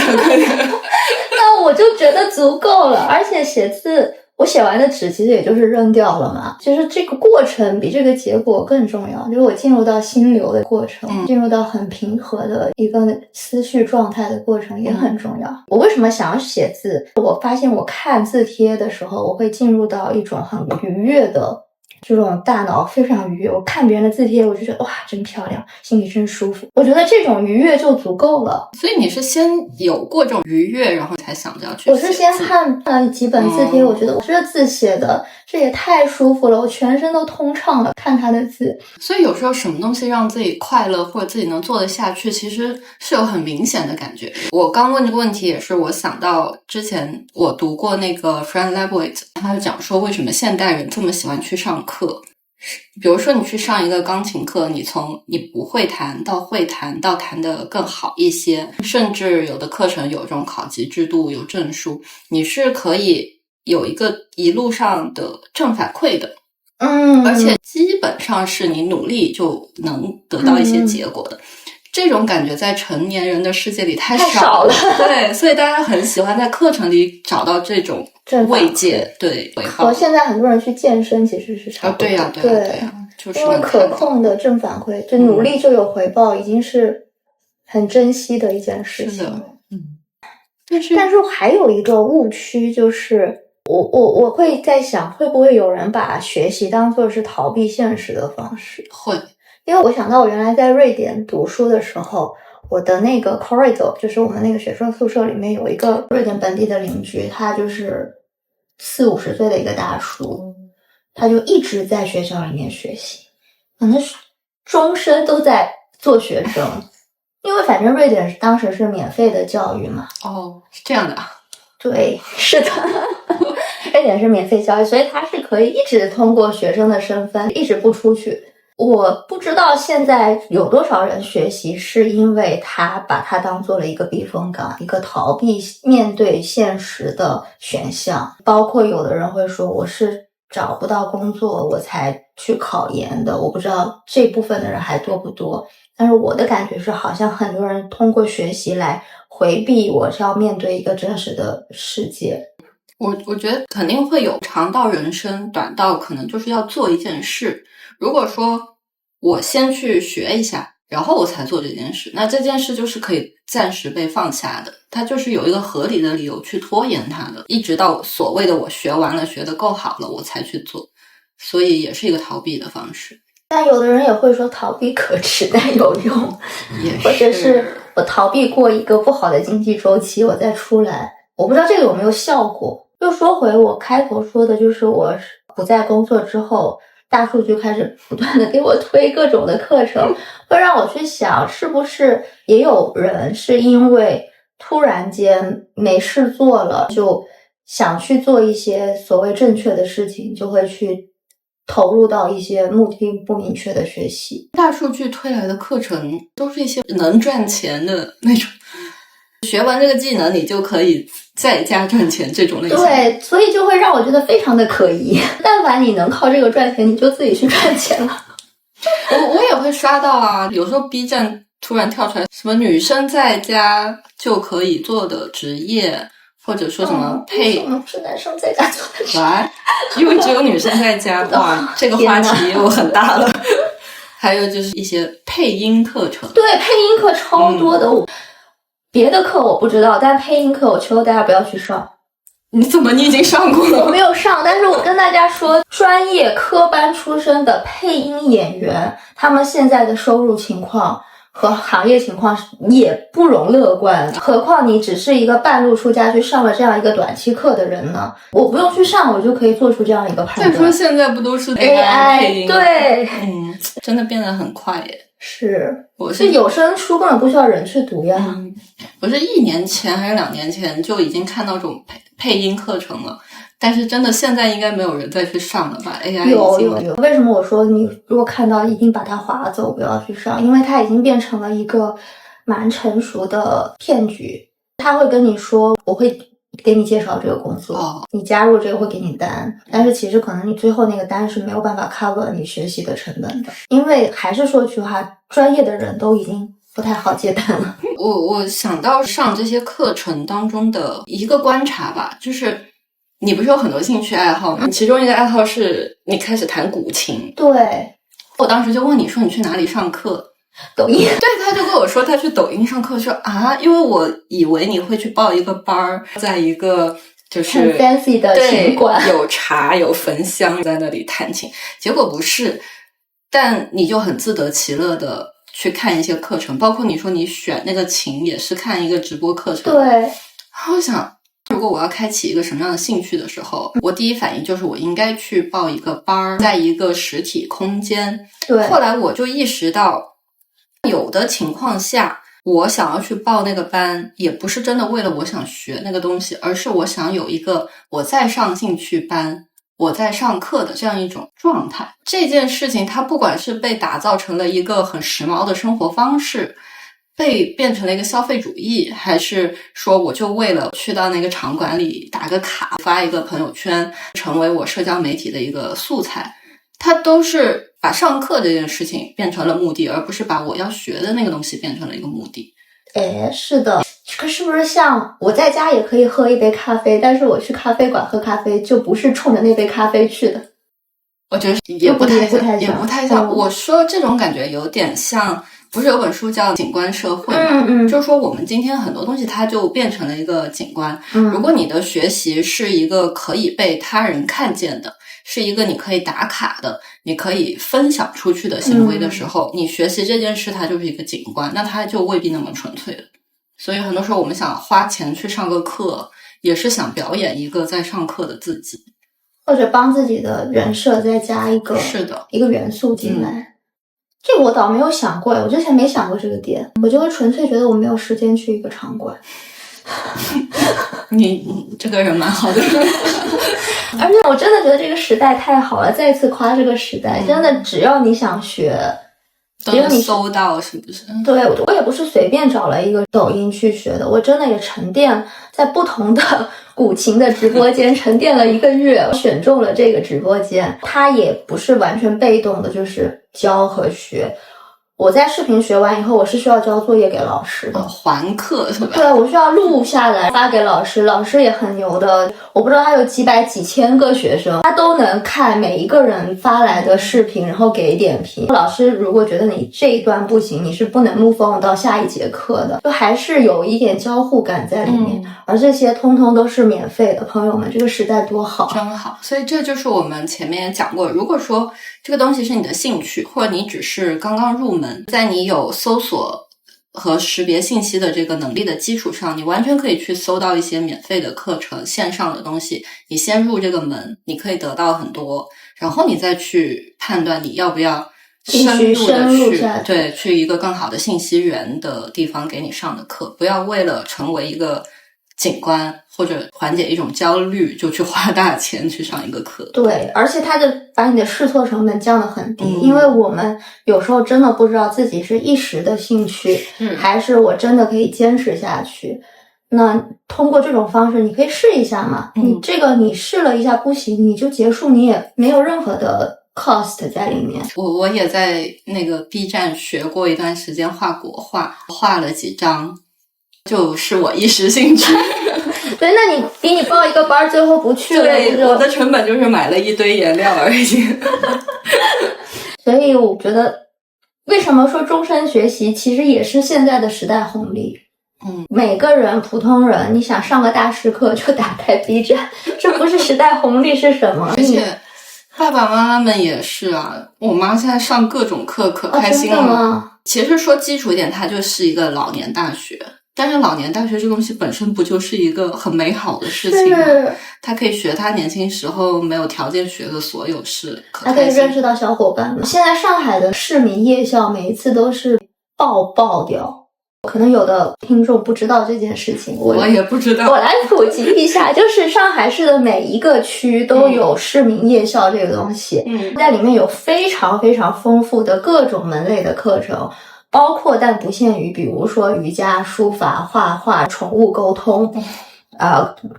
那我就觉得足够了。而且写字我写完的纸其实也就是扔掉了嘛，其实这个过程比这个结果更重要，就是我进入到心流的过程，进入到很平和的一个思绪状态的过程也很重要。我为什么想要写字？我发现我看字帖的时候，我会进入到一种很愉悦的这种大脑，非常愉悦。我看别人的字帖，我就觉得哇真漂亮，心里真舒服。我觉得这种愉悦就足够了。
所以你是先有过这种愉悦，然后才想着要去写字？
我是先看了几本字帖，我觉得我这字写的这也太舒服了，我全身都通畅了，看他的字。
所以有时候什么东西让自己快乐或者自己能做得下去，其实是有很明显的感觉。我刚问这个问题也是我想到之前我读过那个 Fran Lebowitz， 他就讲说为什么现代人这么喜欢去上课。比如说你去上一个钢琴课，你从你不会弹到会弹到弹得更好一些，甚至有的课程有这种考级制度，有证书，你是可以有一个一路上的正反馈的。而且基本上是你努力就能得到一些结果的。这种感觉在成年人的世界里太少了。对，所以大家很喜欢在课程里找到这种慰藉，对，
和现在很多人去健身其实是差不多。
对呀，就是
因为可控的正反馈，就努力就有回报，已经是很珍惜的一件事情。但是还有一个误区就是。我会在想，会不会有人把学习当作是逃避现实的方式？
会，
因为我想到我原来在瑞典读书的时候，我的那个 corridor， 就是我们那个学生宿舍里面有一个瑞典本地的邻居，他就是40-50岁的一个大叔，他就一直在学校里面学习，可能是终身都在做学生，因为反正瑞典当时是免费的教育嘛。
哦，是这样的啊。
对，是的，瑞典是免费教育，所以他是可以一直通过学生的身份一直不出去。我不知道现在有多少人学习是因为他把它当做了一个避风港，一个逃避面对现实的选项。包括有的人会说我是找不到工作我才去考研的，我不知道这部分的人还多不多。但是我的感觉是好像很多人通过学习来回避我是要面对一个真实的世界。
我觉得肯定会有长到人生，短到可能就是要做一件事。如果说我先去学一下，然后我才做这件事，那这件事就是可以暂时被放下的，它就是有一个合理的理由去拖延它的，一直到所谓的我学完了，学得够好了，我才去做，所以也是一个逃避的方式。
但有的人也会说逃避可耻但有用，或者是我逃避过一个不好的经济周期我再出来，我不知道这个有没有效果。又说回我开头说的，就是我不在工作之后，大数据开始不断的给我推各种的课程，会让我去想是不是也有人是因为突然间没事做了，就想去做一些所谓正确的事情，就会去投入到一些目的不明确的学习。
大数据推来的课程都是一些能赚钱的那种，学完这个技能你就可以在家赚钱这种类型。
对，所以就会让我觉得非常的可疑。但凡你能靠这个赚钱，你就自己去赚钱了。
我也会刷到啊，有时候 B 站突然跳出来什么女生在家就可以做的职业，或者说什么配，
为什么不是男生在家做的职业？
来，因为只有女生在家。哇，这个话题又很大了。还有就是一些配音课程，
对，配音课超多的。别的课我不知道，但配音课我求大家不要去上。
你怎么你已经上过了？
我没有上，但是我跟大家说，专业科班出身的配音演员，他们现在的收入情况和行业情况也不容乐观，何况你只是一个半路出家去上了这样一个短期课的人呢？我不用去上，我就可以做出这样一个判断。
再说现在不都是
AI
配音？
对，
真的变得很快耶。
是，这有声书根本不需要人去读呀。
我是1年前还是2年前就已经看到这种配音课程了，但是真的现在应该没有人再去上了吧 ？AI
有。为什么我说你如果看到一定把它划走，不要去上？因为它已经变成了一个蛮成熟的骗局。他会跟你说，我会给你介绍这个工作，你加入这个会给你单，但是其实可能你最后那个单是没有办法 cover 你学习的成本的，因为还是说句话，专业的人都已经不太好接单了。
我想到上这些课程当中的一个观察吧，就是你不是有很多兴趣爱好吗？其中一个爱好是你开始弹古琴。
对，
我当时就问你说你去哪里上课？
抖音。
对，他就跟我说他去抖音上课，说啊，因为我以为你会去报一个班儿，在一个就是
很 fancy 的琴馆，
有茶有焚香在那里弹琴，结果不是，但你就很自得其乐的去看一些课程，包括你说你选那个琴也是看一个直播课程。
对，
然后我想，如果我要开启一个什么样的兴趣的时候，我第一反应就是我应该去报一个班儿，在一个实体空间。
对，
后来我就意识到，有的情况下我想要去报那个班，也不是真的为了我想学那个东西，而是我想有一个我在上兴趣班，我在上课的这样一种状态。这件事情它不管是被打造成了一个很时髦的生活方式，被变成了一个消费主义，还是说我就为了去到那个场馆里打个卡，发一个朋友圈，成为我社交媒体的一个素材，它都是把上课这件事情变成了目的，而不是把我要学的那个东西变成了一个目的。
是的，这个是不是像我在家也可以喝一杯咖啡，但是我去咖啡馆喝咖啡就不是冲着那杯咖啡去的？
我觉得也不太像。我说这种感觉有点像，不是有本书叫《景观社会》吗？就是说我们今天很多东西它就变成了一个景观。如果你的学习是一个可以被他人看见的，是一个你可以打卡的，你可以分享出去的行为的时候，你学习这件事它就是一个景观，那它就未必那么纯粹了。所以很多时候我们想花钱去上个课，也是想表演一个在上课的自己，
或者帮自己的人设再加一个
是的
一个元素进来。这个我倒没有想过，我之前没想过这个点，我就会纯粹觉得我没有时间去一个场馆。
你这个人蛮好的。
而且我真的觉得这个时代太好了，再一次夸这个时代，真的只要你想学，
都能搜到，是不是？
对，我也不是随便找了一个抖音去学的，我真的也沉淀在不同的古琴的直播间沉淀了1个月，我选中了这个直播间。它也不是完全被动的，就是教和学。我在视频学完以后，我是需要交作业给老师的，
还课是吧？
对，我需要录下来发给老师，老师也很牛的，我不知道他有几百几千个学生，他都能看每一个人发来的视频，然后给点评。老师如果觉得你这一段不行，你是不能move on到下一节课的，就还是有一点交互感在里面。而这些通通都是免费的，朋友们，这个时代多好，
真好。所以这就是我们前面讲过，如果说这个东西是你的兴趣，或者你只是刚刚入门，在你有搜索和识别信息的这个能力的基础上，你完全可以去搜到一些免费的课程，线上的东西，你先入这个门，你可以得到很多，然后你再去判断你要不要深入的去一个更好的信息源的地方给你上的课，不要为了成为一个景观或者缓解一种焦虑就去花大钱去上一个课。
对，而且它就把你的试错成本降得很低，因为我们有时候真的不知道自己是一时的兴趣，还是我真的可以坚持下去。那通过这种方式你可以试一下嘛，你这个你试了一下不行你就结束，你也没有任何的 cost 在里面。
我也在那个 B 站学过一段时间画国画，画了几张，就是我一时兴趣。
对，那你比你报一个班最后不去了，
对，我的成本就是买了一堆颜料而已。
所以我觉得为什么说终身学习其实也是现在的时代红利。每个人普通人你想上个大师课就打开 B 站，这不是时代红利是什么？
而且爸爸妈妈们也是啊，我妈现在上各种课可开心了。
真的吗？
其实说基础一点，它就是一个老年大学，但是老年大学这东西本身不就是一个很美好的事情吗？他可以学他年轻时候没有条件学的所有事，
他可以认识到小伙伴们。现在上海的市民夜校每一次都是爆掉，可能有的听众不知道这件事情，
我也不知道。
我来普及一下，就是上海市的每一个区都有市民夜校这个东西，在里面有非常非常丰富的各种门类的课程，包括但不限于，比如说瑜伽、书法、画画、宠物沟通。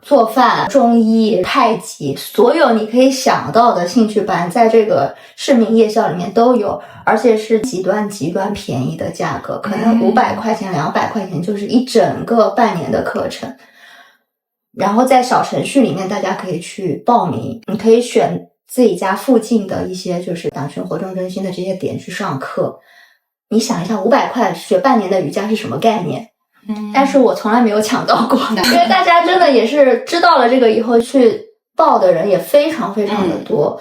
做饭、中医、太极，所有你可以想到的兴趣班在这个市民夜校里面都有，而且是极端便宜的价格，可能500块钱、200块钱就是一整个半年的课程。然后在小程序里面大家可以去报名，你可以选自己家附近的一些就是党群活动中心的这些点去上课。你想一下500块学半年的瑜伽是什么概念？但是我从来没有抢到过，因为大家真的也是知道了这个以后去报的人也非常非常的多。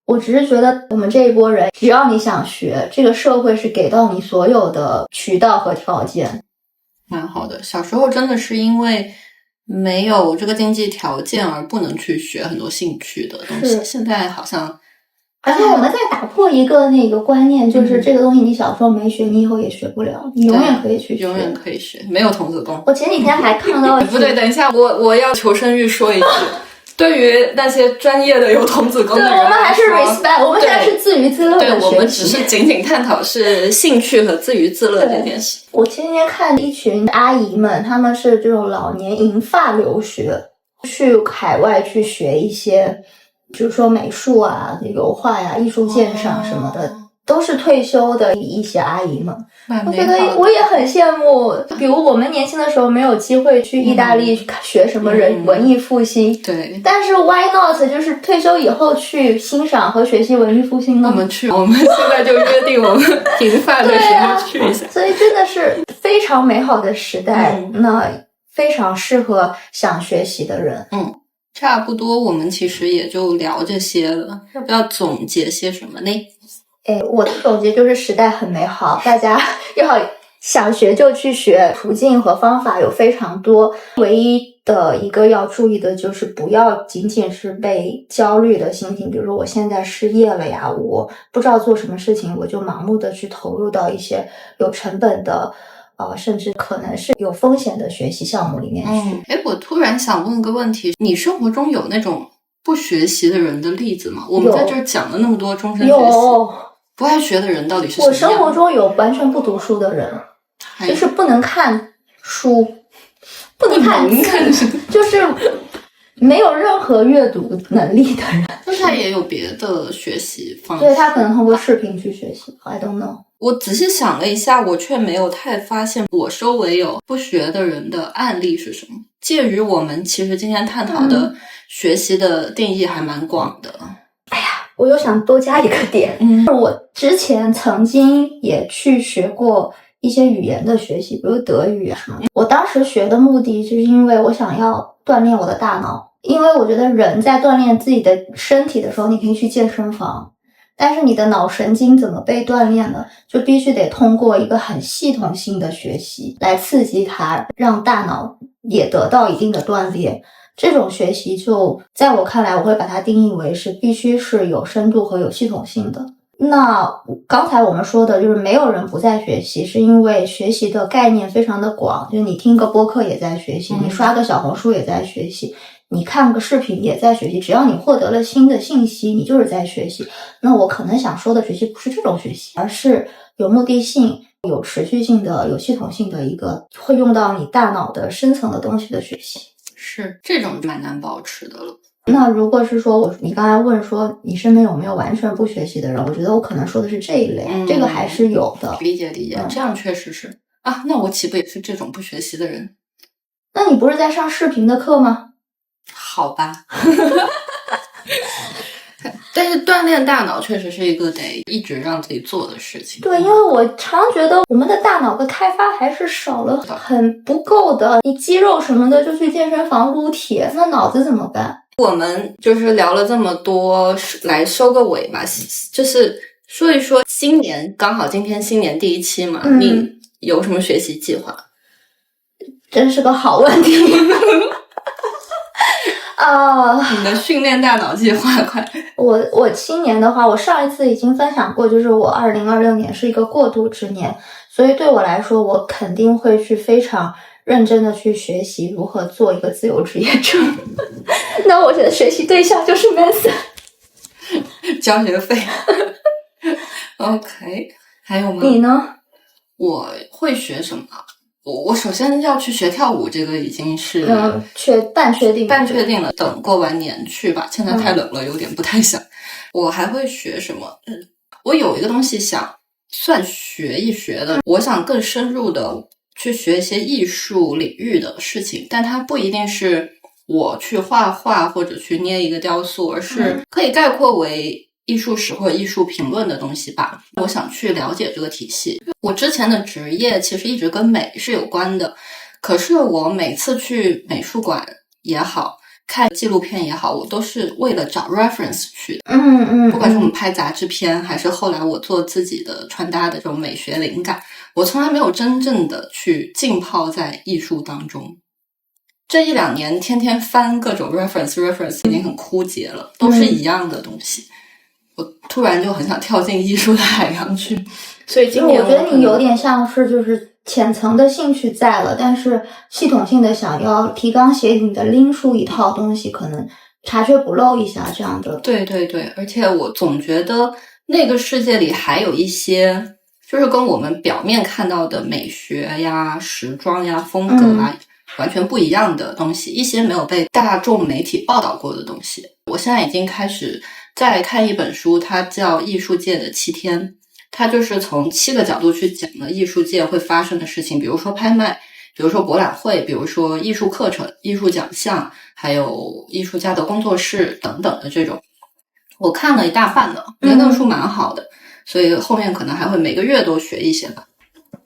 我只是觉得我们这一波人，只要你想学，这个社会是给到你所有的渠道和条件。
蛮好的，小时候真的是因为没有这个经济条件而不能去学很多兴趣的东西，现在好像
而且我们在打破一个那个观念，就是这个东西你小时候没学，你以后也学不了，你永远可以去学，
永远可以学，没有童子功。
我前几天还看到
不对，等一下，我要求生欲说一句，对于那些专业的有童子功的人，
对，我们还是 respect， 我们现在是自娱自乐的学习。
对，我们只是仅仅探讨是兴趣和自娱自乐这件事。
我前几天看一群阿姨们，她们是这种老年银发留学，去海外去学一些比如说美术啊、油画呀、艺术鉴赏什么的，都是退休的一些阿姨们。我觉得我也很羡慕，比如我们年轻的时候没有机会去意大利学什么文艺复兴，
对。
但是 why not 就是退休以后去欣赏和学习文艺复兴呢？
我们现在就约定我们银发的时候去一下。
所以真的是非常美好的时代，那非常适合想学习的人。
差不多我们其实也就聊这些了，要不要总结些什么呢？
我的总结就是时代很美好，大家要想学就去学，途径和方法有非常多，唯一的一个要注意的就是不要仅仅是被焦虑的心情，比如说我现在失业了呀，我不知道做什么事情，我就盲目的去投入到一些有成本的甚至可能是有风险的学习项目里面去。
我突然想问个问题，你生活中有那种不学习的人的例子吗？我们在这儿讲了那么多终身学习，不爱学的人到底是什么样？
我生活中有完全不读书的人，就是不能看书，不能看字，就是没有任何阅读能力的人。
那他也有别的学习方式？
对，他可能通过视频去学习 I don't know。
我仔细想了一下，我却没有太发现我周围有不学的人的案例是什么。介于我们其实今天探讨的学习的定义还蛮广的。
我又想多加一个点，我之前曾经也去学过一些语言的学习，比如德语啊什么。我当时学的目的就是因为我想要锻炼我的大脑，因为我觉得人在锻炼自己的身体的时候，你可以去健身房，但是你的脑神经怎么被锻炼呢？就必须得通过一个很系统性的学习来刺激它，让大脑也得到一定的锻炼。这种学习就在我看来，我会把它定义为是必须是有深度和有系统性的。那刚才我们说的就是没有人不在学习，是因为学习的概念非常的广，就是你听个播客也在学习，你刷个小红书也在学习，你看个视频也在学习，只要你获得了新的信息，你就是在学习。那我可能想说的学习不是这种学习，而是有目的性、有持续性的、有系统性的一个会用到你大脑的深层的东西的学习。
是，这种蛮难保持的了。
那如果是说你刚才问说你身边有没有完全不学习的人，我觉得我可能说的是这一类，这个还是有的。
理解，这样确实是啊。那我岂不也是这种不学习的人？
那你不是在上视频的课吗？
好吧。但是锻炼大脑确实是一个得一直让自己做的事情。
对，因为我常觉得我们的大脑的开发还是少了，很不够的。你肌肉什么的就去健身房撸铁，那脑子怎么办？
我们就是聊了这么多，来收个尾吧，就是说一说新年，刚好今天新年第一期嘛，你有什么学习计划？
真是个好问题。
你的训练大脑计划快。
我今年的话，我上一次已经分享过，就是我2026年是一个过渡之年，所以对我来说，我肯定会去非常认真的去学习如何做一个自由职业者。那我的学习对象就是 Manson。
交学费。OK， 还有吗？
你呢？
我会学什么？我首先要去学跳舞，这个已经是
半确定
了。等过完年去吧，现在太冷了，有点不太想。我还会学什么？我有一个东西想算学一学的，我想更深入的去学一些艺术领域的事情，但它不一定是我去画画或者去捏一个雕塑，而是可以概括为艺术史或者艺术评论的东西吧。我想去了解这个体系。我之前的职业其实一直跟美是有关的，可是我每次去美术馆也好，看纪录片也好，我都是为了找 reference 去的。不管是我们拍杂志片，还是后来我做自己的穿搭的这种美学灵感，我从来没有真正的去浸泡在艺术当中。这一两年天天翻各种 reference 已经很枯竭了，都是一样的东西。我突然就很想跳进艺术的海洋去，所以今年
我觉得你有点像是就是浅层的兴趣在了，但是系统性的想要提纲挈领的拎出一套东西，可能查缺补漏一下这样的。
对，而且我总觉得那个世界里还有一些就是跟我们表面看到的美学呀、时装呀、风格啊完全不一样的东西，一些没有被大众媒体报道过的东西。我现在已经开始在看一本书，它叫《艺术界的7天》，它就是从7个角度去讲了艺术界会发生的事情，比如说拍卖，比如说博览会，比如说艺术课程、艺术奖项，还有艺术家的工作室等等的这种。我看了一大半了，觉得那个书蛮好的，所以后面可能还会每个月都学一些吧。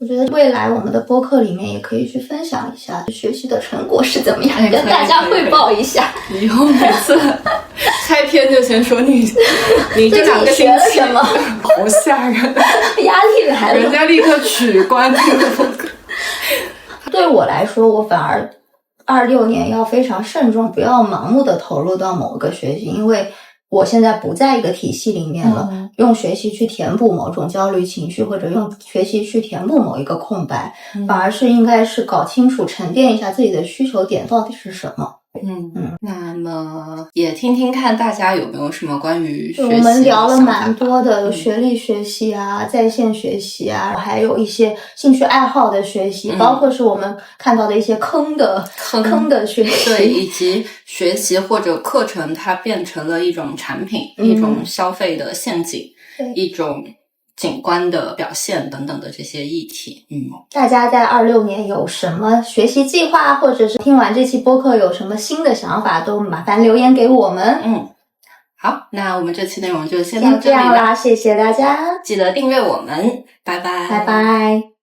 我觉得未来我们的播客里面也可以去分享一下学习的成果是怎么样，跟大家汇报一下。
以后每次开篇就先说你这2个星期
什么，
好吓人，
压力来了，
人家立刻取关这个播客。
对我来说，我反而26年要非常慎重，不要盲目的投入到某个学习，因为我现在不在一个体系里面了，用学习去填补某种焦虑情绪，或者用学习去填补某一个空白，反而是应该是搞清楚沉淀一下自己的需求点到底是什么。
那么也听听看大家有没有什么关于学习的
我们聊了蛮
想法
多的学历学习啊，在线学习啊，还有一些兴趣爱好的学习，包括是我们看到的一些坑的学习，
对，以及学习或者课程它变成了一种产品，一种消费的陷阱，一种景观的表现等等的这些议题。
大家在26年有什么学习计划，或者是听完这期播客有什么新的想法，都麻烦留言给我们。
好，那我们这期内容就先到
先这样啦，谢谢大家，
记得订阅我们，拜拜，
拜拜。